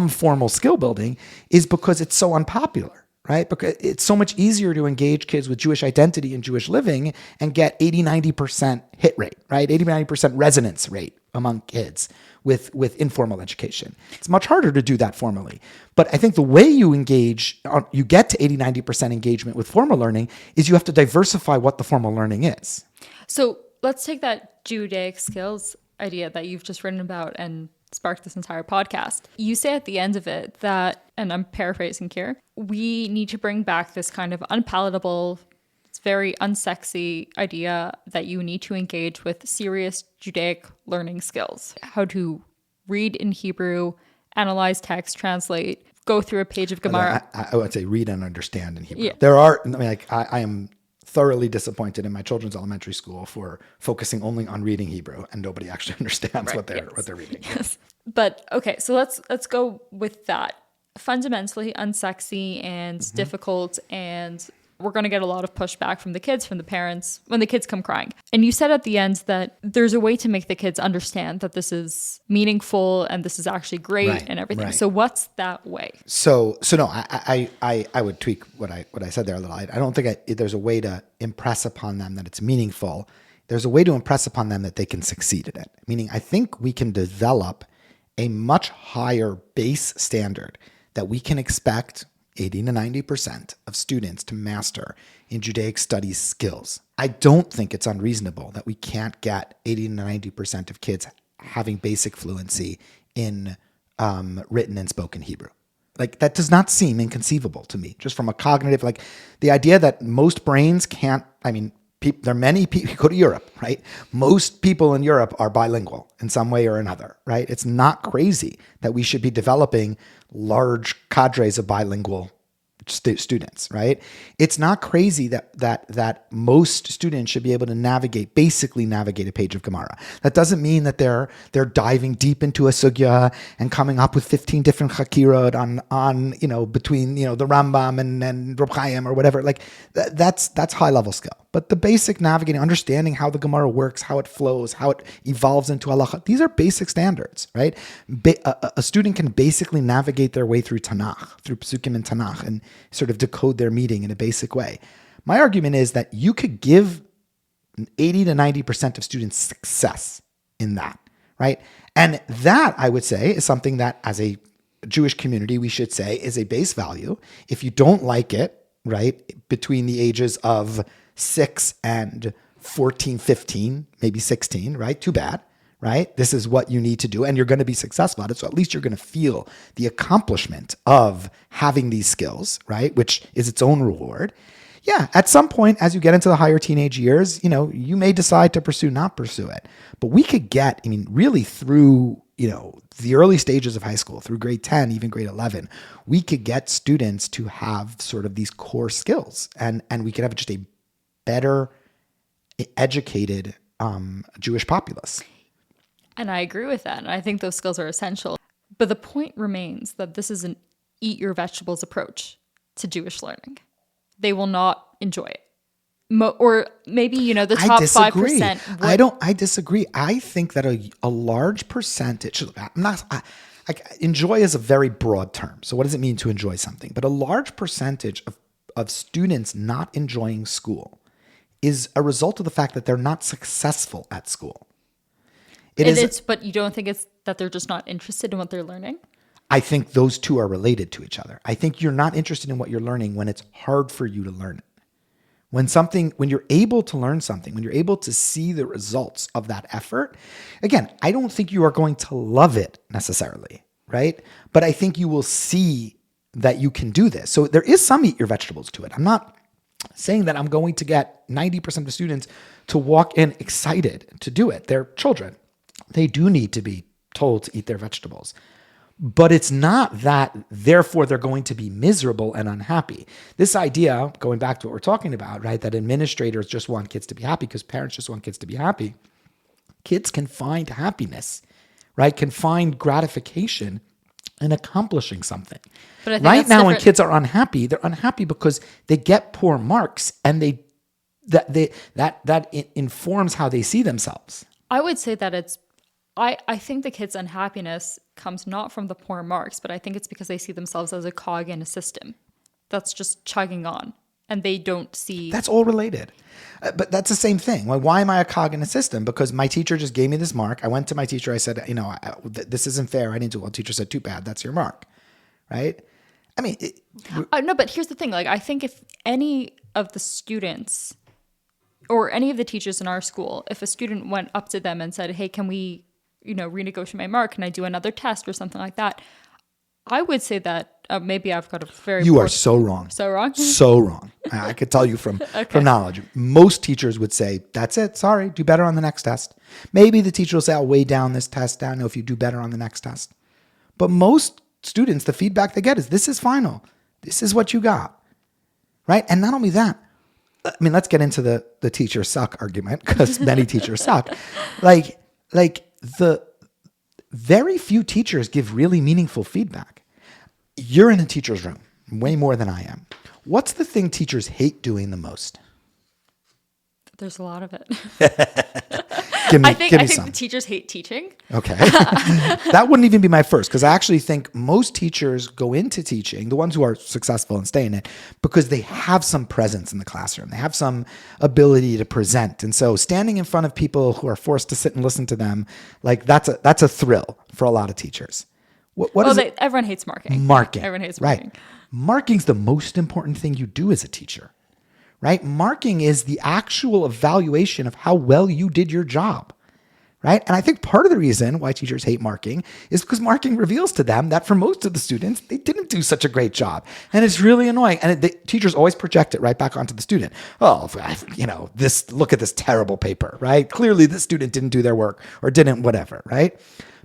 formal skill building is because it's so unpopular, right? Because it's so much easier to engage kids with Jewish identity and Jewish living and get 80-90% hit rate, right? 80-90% resonance rate among kids with informal education. It's much harder to do that formally. But I think the way you get to 80-90% engagement with formal learning is you have to diversify what the formal learning is. So let's take that Judaic skills idea that you've just written about and sparked this entire podcast. You say at the end of it that, and I'm paraphrasing here, we need to bring back this kind of unpalatable, it's very unsexy idea that you need to engage with serious Judaic learning skills. How to read in Hebrew, analyze text, translate, go through a page of Gemara. I would say read and understand in Hebrew. Yeah. I am thoroughly disappointed in my children's elementary school for focusing only on reading Hebrew and nobody actually understands what they're reading. Yes. But okay, so let's go with that. Fundamentally unsexy and difficult and we're going to get a lot of pushback from the kids, from the parents, when the kids come crying. And you said at the end that there's a way to make the kids understand that this is meaningful and this is actually great and everything. Right. So what's that way? So no, I would tweak what I said there a little. I don't think there's a way to impress upon them that it's meaningful. There's a way to impress upon them that they can succeed at it. Meaning, I think we can develop a much higher base standard that we can expect 80 to 90% of students to master in Judaic studies skills. I don't think it's unreasonable that we can't get 80 to 90% of kids having basic fluency in written and spoken Hebrew. Like, that does not seem inconceivable to me, just from a cognitive, like the idea that most brains can't, there are many people, you go to Europe, right? Most people in Europe are bilingual in some way or another, right? It's not crazy that we should be developing large cadres of bilingual students, right? It's not crazy that most students should be able to basically navigate a page of Gemara. That doesn't mean that they're diving deep into a sugya and coming up with 15 different chakirot on between the Rambam and Reb Chaim or whatever. Like that's high level skill. But the basic navigating, understanding how the Gemara works, how it flows, how it evolves into halacha, these are basic standards, right? A student can basically navigate their way through Tanakh, through Psukim and Tanakh, and sort of decode their meaning in a basic way. My argument is that you could give 80 to 90% of students success in that, right? And that, I would say, is something that as a Jewish community, we should say is a base value. If you don't like it, right, between the ages of 6 and 14, 15, maybe 16, right? Too bad, right? This is what you need to do, and you're going to be successful at it. So at least you're going to feel the accomplishment of having these skills, right? Which is its own reward. Yeah, at some point, as you get into the higher teenage years, you may decide to not pursue it. But we could get, really through, the early stages of high school, through grade 10, even grade 11, we could get students to have sort of these core skills, and we could have just a better educated Jewish populace. And I agree with that. And I think those skills are essential. But the point remains that this is an eat your vegetables approach to Jewish learning. They will not enjoy it. Or maybe, the top 5%. I disagree. I think that a large percentage, enjoy is a very broad term. So what does it mean to enjoy something? But a large percentage of students not enjoying school is a result of the fact that they're not successful at school. But you don't think it's that they're just not interested in what they're learning? I think those two are related to each other. I think you're not interested in what you're learning when it's hard for you to learn it. When you're able to learn something, when you're able to see the results of that effort, again, I don't think you are going to love it necessarily, right? But I think you will see that you can do this. So there is some eat your vegetables to it. I'm not saying that I'm going to get 90% of students to walk in excited to do it. They're children. They do need to be told to eat their vegetables. But it's not that, therefore, they're going to be miserable and unhappy. This idea, going back to what we're talking about, right, that administrators just want kids to be happy because parents just want kids to be happy. Kids can find happiness, right, can find gratification in accomplishing something. But I think right now, when kids are unhappy, they're unhappy because they get poor marks, and that informs how they see themselves. I would say that I think the kids' unhappiness comes not from the poor marks, but I think it's because they see themselves as a cog in a system that's just chugging on, and they don't see... That's all related. But that's the same thing. Why am I a cog in a system? Because my teacher just gave me this mark. I went to my teacher. I said, this isn't fair. I need to... Well, the teacher said, too bad. That's your mark. Right? No, but here's the thing. Like, I think if any of the students or any of the teachers in our school, if a student went up to them and said, hey, can we, renegotiate my mark? Can I do another test or something like that? I would say that maybe I've got a very... You are so wrong. So wrong? So wrong. I could tell you from knowledge. Most teachers would say, that's it. Sorry. Do better on the next test. Maybe the teacher will say, I'll weigh down this test down if you do better on the next test. But most students, the feedback they get is, this is final. This is what you got. Right? And not only that, let's get into the teachers suck argument, because many teachers suck. Like the very few teachers give really meaningful feedback. You're in a teacher's room way more than I am. What's the thing teachers hate doing the most? There's a lot of it. Give me I think some. the teachers hate teaching. Okay. That wouldn't even be my first, because I actually think most teachers go into teaching, the ones who are successful and stay in it, because they have some presence in the classroom. They have some ability to present. And so standing in front of people who are forced to sit and listen to them, like that's a thrill for a lot of teachers. What is it? Everyone hates marking. Marking. Everyone hates marking. Right. Marking's the most important thing you do as a teacher, right? Marking is the actual evaluation of how well you did your job, right? And I think part of the reason why teachers hate marking is because marking reveals to them that for most of the students, they didn't do such a great job. And it's really annoying. And the teachers always project it right back onto the student. Oh, look at this terrible paper, right? Clearly this student didn't do their work or didn't whatever, right?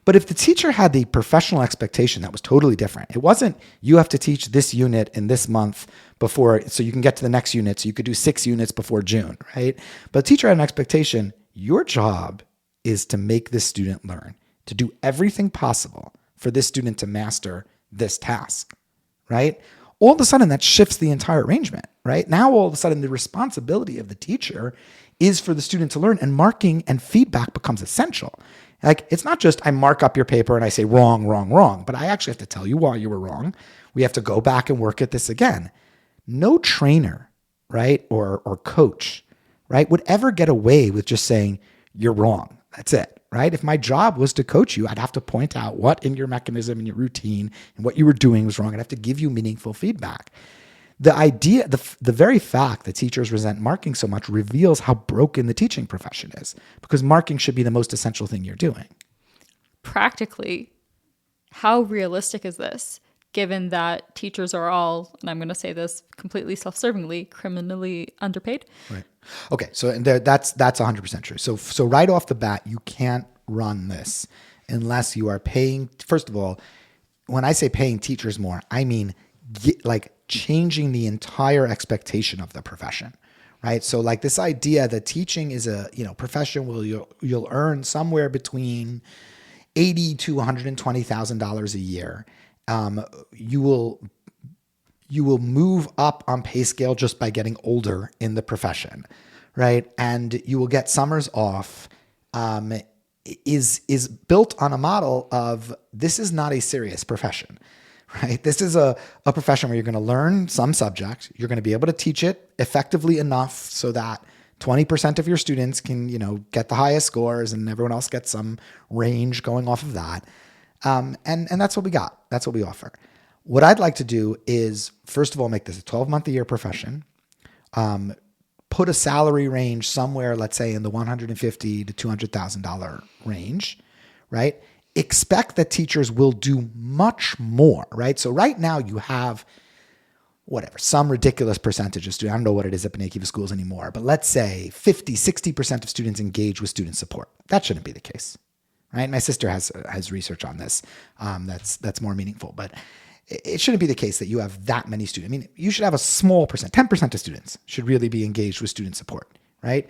But if the teacher had the professional expectation that was totally different, it wasn't you have to teach this unit in this month before, so you can get to the next unit, so you could do 6 units before June, right? But the teacher had an expectation, your job is to make this student learn, to do everything possible for this student to master this task, right? All of a sudden that shifts the entire arrangement, right? Now all of a sudden the responsibility of the teacher is for the student to learn, and marking and feedback becomes essential. Like, it's not just I mark up your paper and I say wrong, wrong, wrong, but I actually have to tell you why you were wrong. We have to go back and work at this again. No trainer, right, or coach, right, would ever get away with just saying you're wrong. That's it, right? If my job was to coach you, I'd have to point out what in your mechanism and your routine and what you were doing was wrong. I'd have to give you meaningful feedback. The idea, the very fact that teachers resent marking so much reveals how broken the teaching profession is, because marking should be the most essential thing you're doing. Practically, how realistic is this, given that teachers are all, and I'm going to say this completely self-servingly, criminally underpaid? Right. Okay. So that's 100% true. So right off the bat, you can't run this unless you are paying. First of all, when I say paying teachers more, I mean changing the entire expectation of the profession, right? So like this idea that teaching is a profession where you'll earn somewhere between $80,000 to $120,000 a year. You will move up on pay scale just by getting older in the profession, right? And you will get summers off. Is built on a model of this is not a serious profession. Right? This is a profession where you're going to learn some subject. You're going to be able to teach it effectively enough so that 20% of your students can, get the highest scores and everyone else gets some range going off of that. And that's what we got. That's what we offer. What I'd like to do is, first of all, make this a 12-month-a-year profession. Put a salary range somewhere, let's say in the $150,000 to $200,000 range, right? Expect that teachers will do much more, right? So right now you have some ridiculous percentage of students. I don't know what it is at Bnei Akiva Schools anymore, but let's say 50, 60% of students engage with student support. That shouldn't be the case, right? My sister has research on this that's more meaningful, but it shouldn't be the case that you have that many students. I mean, you should have a small percent, 10% of students should really be engaged with student support, right?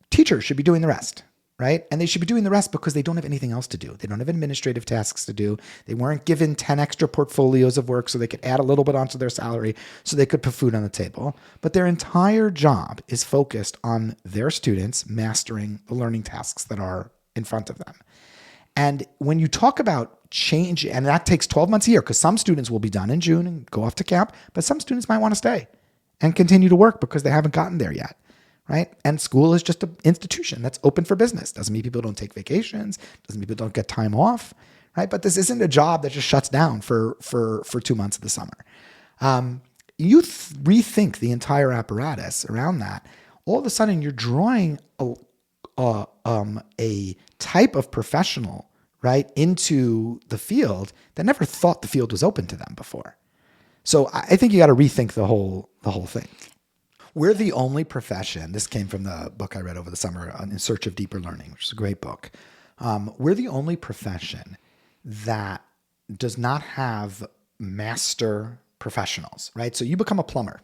Teachers should be doing the rest. Right? And they should be doing the rest because they don't have anything else to do. They don't have administrative tasks to do. They weren't given 10 extra portfolios of work so they could add a little bit onto their salary so they could put food on the table. But their entire job is focused on their students mastering the learning tasks that are in front of them. And when you talk about change, and that takes 12 months a year, because some students will be done in June and go off to camp, but some students might want to stay and continue to work because they haven't gotten there yet. Right? And school is just an institution that's open for business. Doesn't mean people don't take vacations. Doesn't mean people don't get time off. Right? But this isn't a job that just shuts down for 2 months of the summer. You rethink the entire apparatus around that. All of a sudden, you're drawing a type of professional, right, into the field that never thought the field was open to them before. So I think you got to rethink the whole thing. We're the only profession, this came from the book I read over the summer, In Search of Deeper Learning, which is a great book. We're the only profession that does not have master professionals, right? So you become a plumber.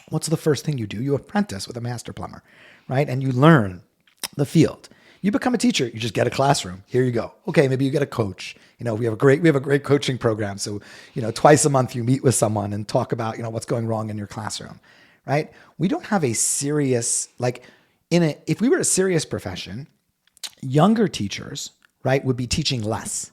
What's the first thing you do? You apprentice with a master plumber, right? And you learn the field. You become a teacher, you just get a classroom. Here you go. Okay, maybe you get a coach. We have a great coaching program. So, twice a month you meet with someone and talk about, what's going wrong in your classroom, right? We don't have a serious, if we were a serious profession, younger teachers, right, would be teaching less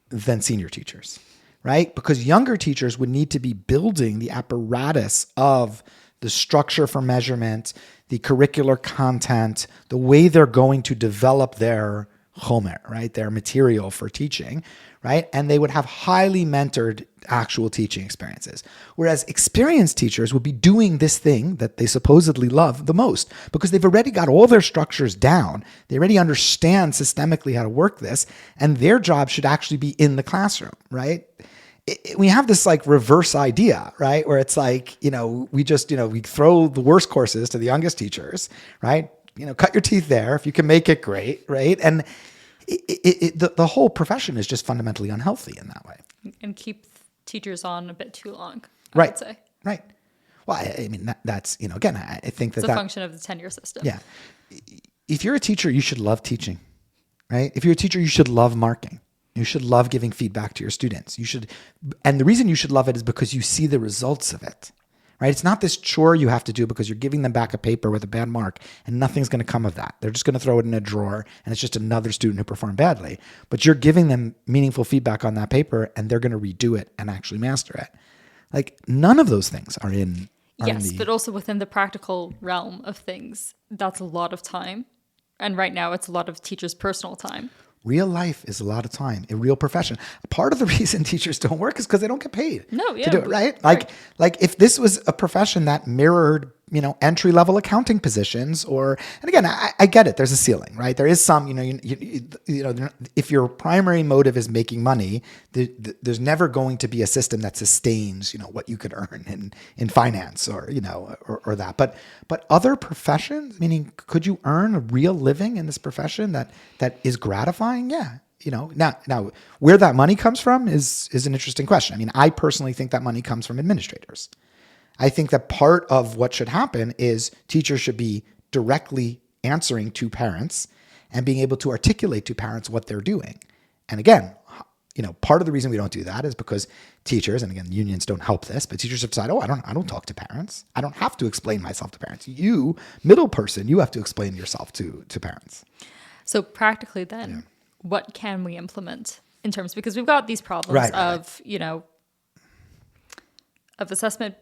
than senior teachers, right? Because younger teachers would need to be building the apparatus of the structure for measurement, the curricular content, the way they're going to develop their chomer, right? Their material for teaching, right? And they would have highly mentored actual teaching experiences. Whereas experienced teachers would be doing this thing that they supposedly love the most because they've already got all their structures down. They already understand systemically how to work this, and their job should actually be in the classroom, right? We have this reverse idea, right? Where it's we just, we throw the worst courses to the youngest teachers, right? Cut your teeth there. If you can make it, great, right? And the whole profession is just fundamentally unhealthy in that way. And keep teachers on a bit too long, I Right. would say. Right. Well, I mean, that's, again, I think It's a function of the tenure system. Yeah. If you're a teacher, you should love teaching, right? If you're a teacher, you should love marking. You should love giving feedback to your students. And the reason you should love it is because you see the results of it, right? It's not this chore you have to do because you're giving them back a paper with a bad mark and nothing's going to come of that. They're just going to throw it in a drawer and it's just another student who performed badly. But you're giving them meaningful feedback on that paper and they're going to redo it and actually master it. None of those things are in. Yes, but also within the practical realm of things, that's a lot of time. And right now it's a lot of teachers' personal time. Real life is a lot of time, a real profession. Part of the reason teachers don't work is because they don't get paid to do it, right? Like if this was a profession that mirrored, entry-level accounting positions and again, I get it. There's a ceiling, right? There is some, if your primary motive is making money, there's never going to be a system that sustains, what you could earn in finance or that. But other professions, meaning could you earn a real living in this profession that is gratifying? Yeah. Now where that money comes from is an interesting question. I mean, I personally think that money comes from administrators. I think that part of what should happen is teachers should be directly answering to parents and being able to articulate to parents what they're doing. And again, part of the reason we don't do that is because teachers, and again, unions don't help this, but teachers have decided, I don't talk to parents. I don't have to explain myself to parents. You, middle person, you have to explain yourself to parents. So practically then, what can we implement in terms, because we've got these problems of assessment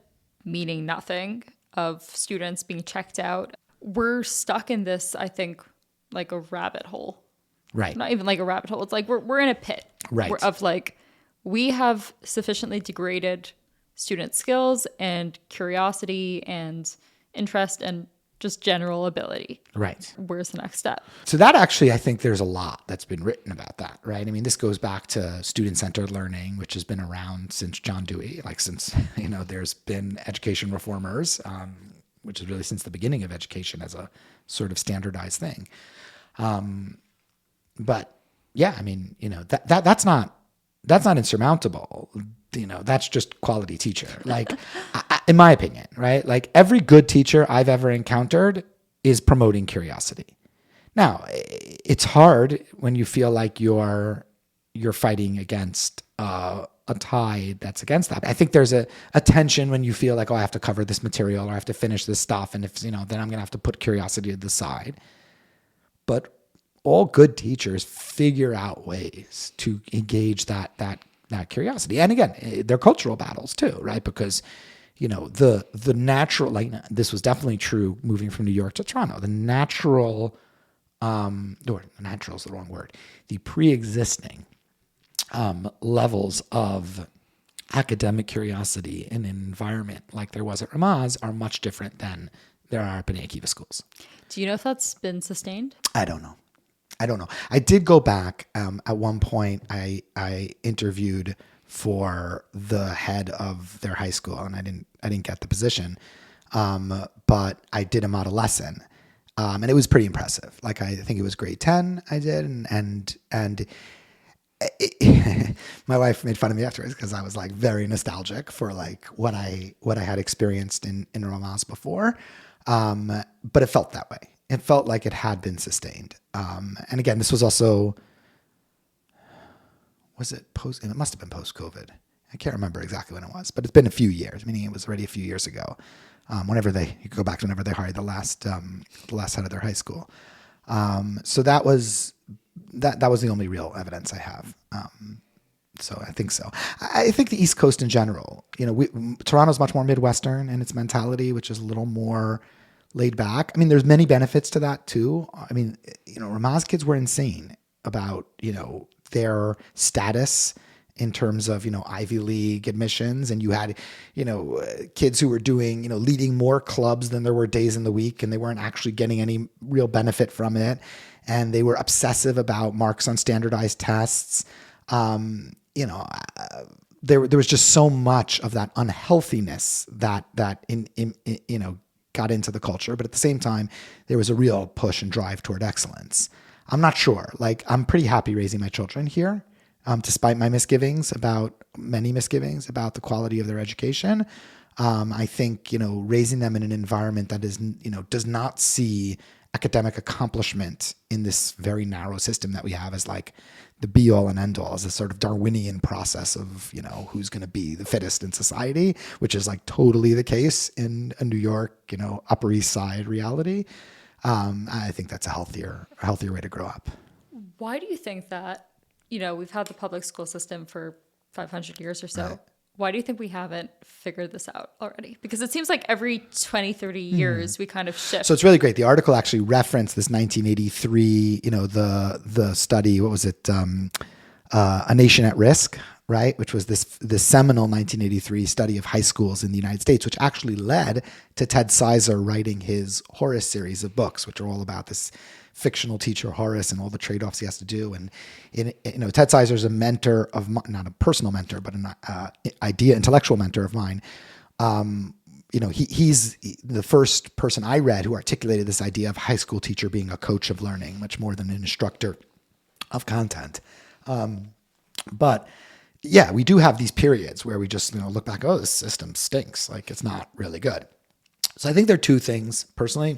meaning nothing, of students being checked out. We're stuck in this, I think, like a rabbit hole. Right. Not even like a rabbit hole. It's like we're in a pit. Right. Of we have sufficiently degraded student skills and curiosity and interest and just general ability. Right. Where's the next step? So that actually, I think there's a lot that's been written about that, right? I mean, this goes back to student-centered learning, which has been around since John Dewey, since, there's been education reformers, which is really since the beginning of education as a sort of standardized thing. But yeah, I mean, that's not insurmountable. That's just quality teacher. In my opinion, right? Every good teacher I've ever encountered is promoting curiosity. Now, it's hard when you feel like you're fighting against a tide that's against that. I think there's a tension when you feel like, I have to cover this material or I have to finish this stuff, and if then I'm going to have to put curiosity to the side. But all good teachers figure out ways to engage that curiosity. And again, they're cultural battles too, right? Because, the natural, this was definitely true moving from New York to Toronto, the natural is the wrong word, the pre-existing levels of academic curiosity in an environment like there was at Ramaz are much different than there are at Bnei Akiva schools. Do you know if that's been sustained? I don't know. I did go back at one point. I interviewed for the head of their high school, and I didn't get the position, but I did a model lesson, and it was pretty impressive. I think it was grade 10 I did, and my wife made fun of me afterwards because I was very nostalgic for what I had experienced in Ramaz before, but it felt that way. it felt like it had been sustained. And again, this was also, was it post? It must have been post-COVID. I can't remember exactly when it was, but it's been a few years, meaning it was already a few years ago. You could go back to whenever they hired the last head of their high school. So that was the only real evidence I have. So I think so. I think the East Coast in general, Toronto's much more Midwestern in its mentality, which is a little more laid back. I mean, there's many benefits to that too. I mean, Ramaz kids were insane about, their status in terms of, Ivy League admissions. And you had, kids who were doing, leading more clubs than there were days in the week, and they weren't actually getting any real benefit from it. And they were obsessive about marks on standardized tests. There was just so much of that unhealthiness that got into the culture. But at the same time, there was a real push and drive toward excellence. I'm not sure. I'm pretty happy raising my children here, despite my many misgivings about the quality of their education. I think, raising them in an environment that is, does not see academic accomplishment in this very narrow system that we have as the be all and end all, as a sort of Darwinian process of, who's going to be the fittest in society, which is totally the case in a New York, Upper East Side reality. I think that's a healthier way to grow up. Why do you think that, we've had the public school system for 500 years or so. Right. Why do you think we haven't figured this out already? Because it seems like every 20, 30 years we kind of shift. So it's really great. The article actually referenced this 1983, the study, what was it? A Nation at Risk, right? Which was this seminal 1983 study of high schools in the United States, which actually led to Ted Sizer writing his Horace series of books, which are all about this fictional teacher Horace and all the trade-offs he has to do. And Ted Sizer is a mentor of mine, not a personal mentor, but an intellectual mentor of mine. He's the first person I read who articulated this idea of high school teacher being a coach of learning, much more than an instructor of content. But yeah, we do have these periods where we just look back, oh, this system stinks. It's not really good. So I think there are two things personally.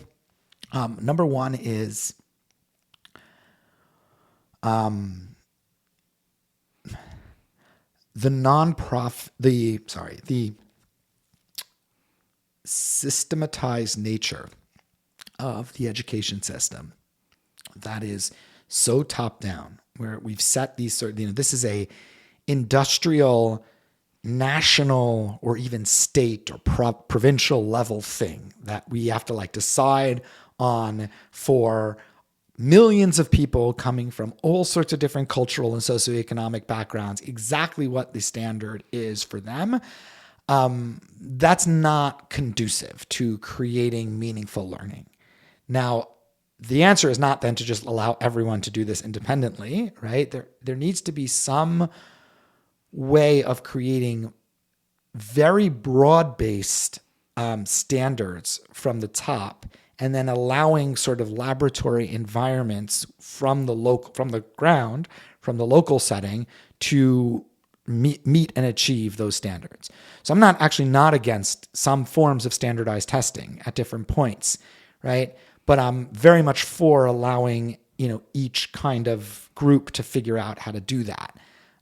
Number one is the systematized nature of the education system that is so top down, where we've set these this is a industrial, national, or even state or provincial level thing that we have to decide on for millions of people coming from all sorts of different cultural and socioeconomic backgrounds, exactly what the standard is for them. That's not conducive to creating meaningful learning. Now, the answer is not then to just allow everyone to do this independently, right? There needs to be some way of creating very broad-based standards from the top, and then allowing sort of laboratory environments from the local setting to meet and achieve those standards. So I'm not against some forms of standardized testing at different points, right? But I'm very much for allowing, each kind of group to figure out how to do that,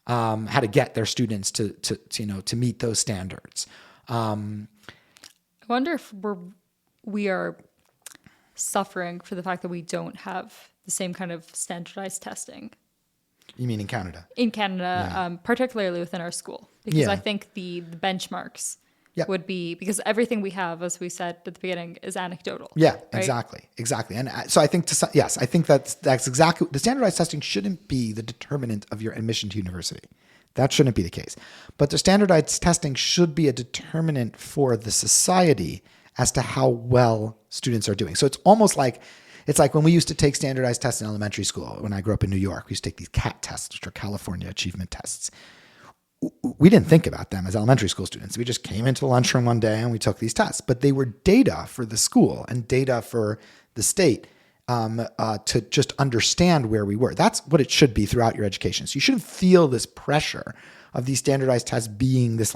how to get their students to meet those standards. I wonder if we are suffering for the fact that we don't have the same kind of standardized testing. You mean in Canada? In Canada, Yeah. Particularly within our school, because Yeah. I think the benchmarks Yep. would be, because everything we have, as we said at the beginning, is anecdotal. Yeah, right? exactly. And so I think I think that's exactly, the standardized testing shouldn't be the determinant of your admission to university. That shouldn't be the case. But the standardized testing should be a determinant for the society as to how well students are doing. So it's almost like, when we used to take standardized tests in elementary school. When I grew up in New York, we used to take these CAT tests, which are California Achievement Tests. We didn't think about them as elementary school students. We just came into the lunchroom one day and we took these tests. But they were data for the school and data for the state to just understand where we were. That's what it should be throughout your education. So you shouldn't feel this pressure of these standardized tests being this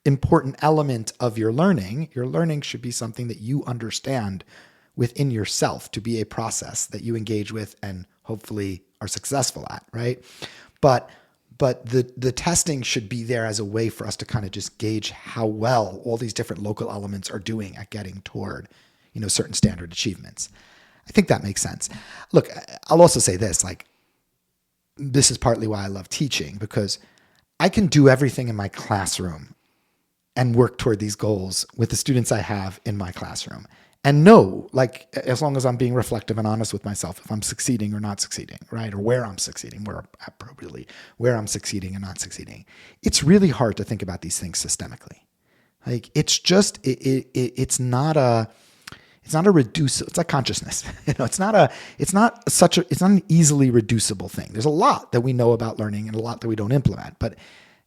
important element of your learning. Your learning should be something that you understand within yourself to be a process that you engage with and hopefully are successful at, right? But the testing should be there as a way for us to kind of just gauge how well all these different local elements are doing at getting toward, certain standard achievements. I think that makes sense. Look, I'll also say this, like, this is partly why I love teaching, because I can do everything in my classroom and work toward these goals with the students I have in my classroom. And know, like, as long as I'm being reflective and honest with myself, if I'm succeeding or not succeeding, right? Or where I'm succeeding, where I'm succeeding and not succeeding. It's really hard to think about these things systemically. Like, it's just, it's not a reducible, it's like consciousness. It's not an easily reducible thing. There's a lot that we know about learning and a lot that we don't implement. But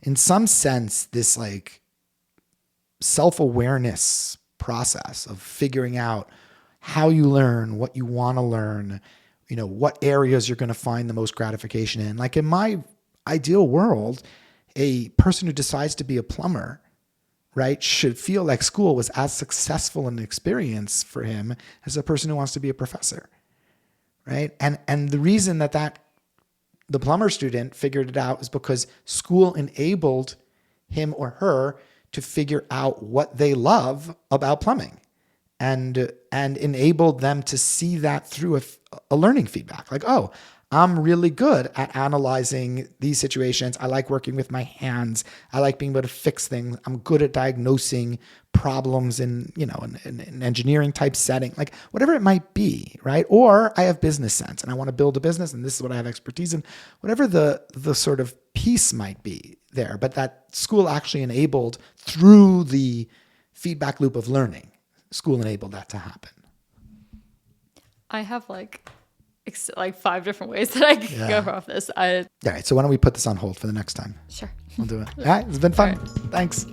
in some sense, this like self-awareness process of figuring out how you learn, what you want to learn, what areas you're going to find the most gratification in. Like in my ideal world, a person who decides to be a plumber, right, should feel like school was as successful an experience for him as a person who wants to be a professor, right? And the reason that the plumber student figured it out is because school enabled him or her to figure out what they love about plumbing and enabled them to see that through a learning feedback. Like, oh, I'm really good at analyzing these situations. I like working with my hands. I like being able to fix things. I'm good at diagnosing problems in an engineering type setting, like whatever it might be, right? Or I have business sense and I want to build a business and this is what I have expertise in, whatever the sort of piece might be there, but that school actually enabled through the feedback loop of learning, school enabled that to happen. I have like 5 different ways that I can go off this. All right. So why don't we put this on hold for the next time? Sure. We'll do it. All right. It's been fun. Right. Thanks.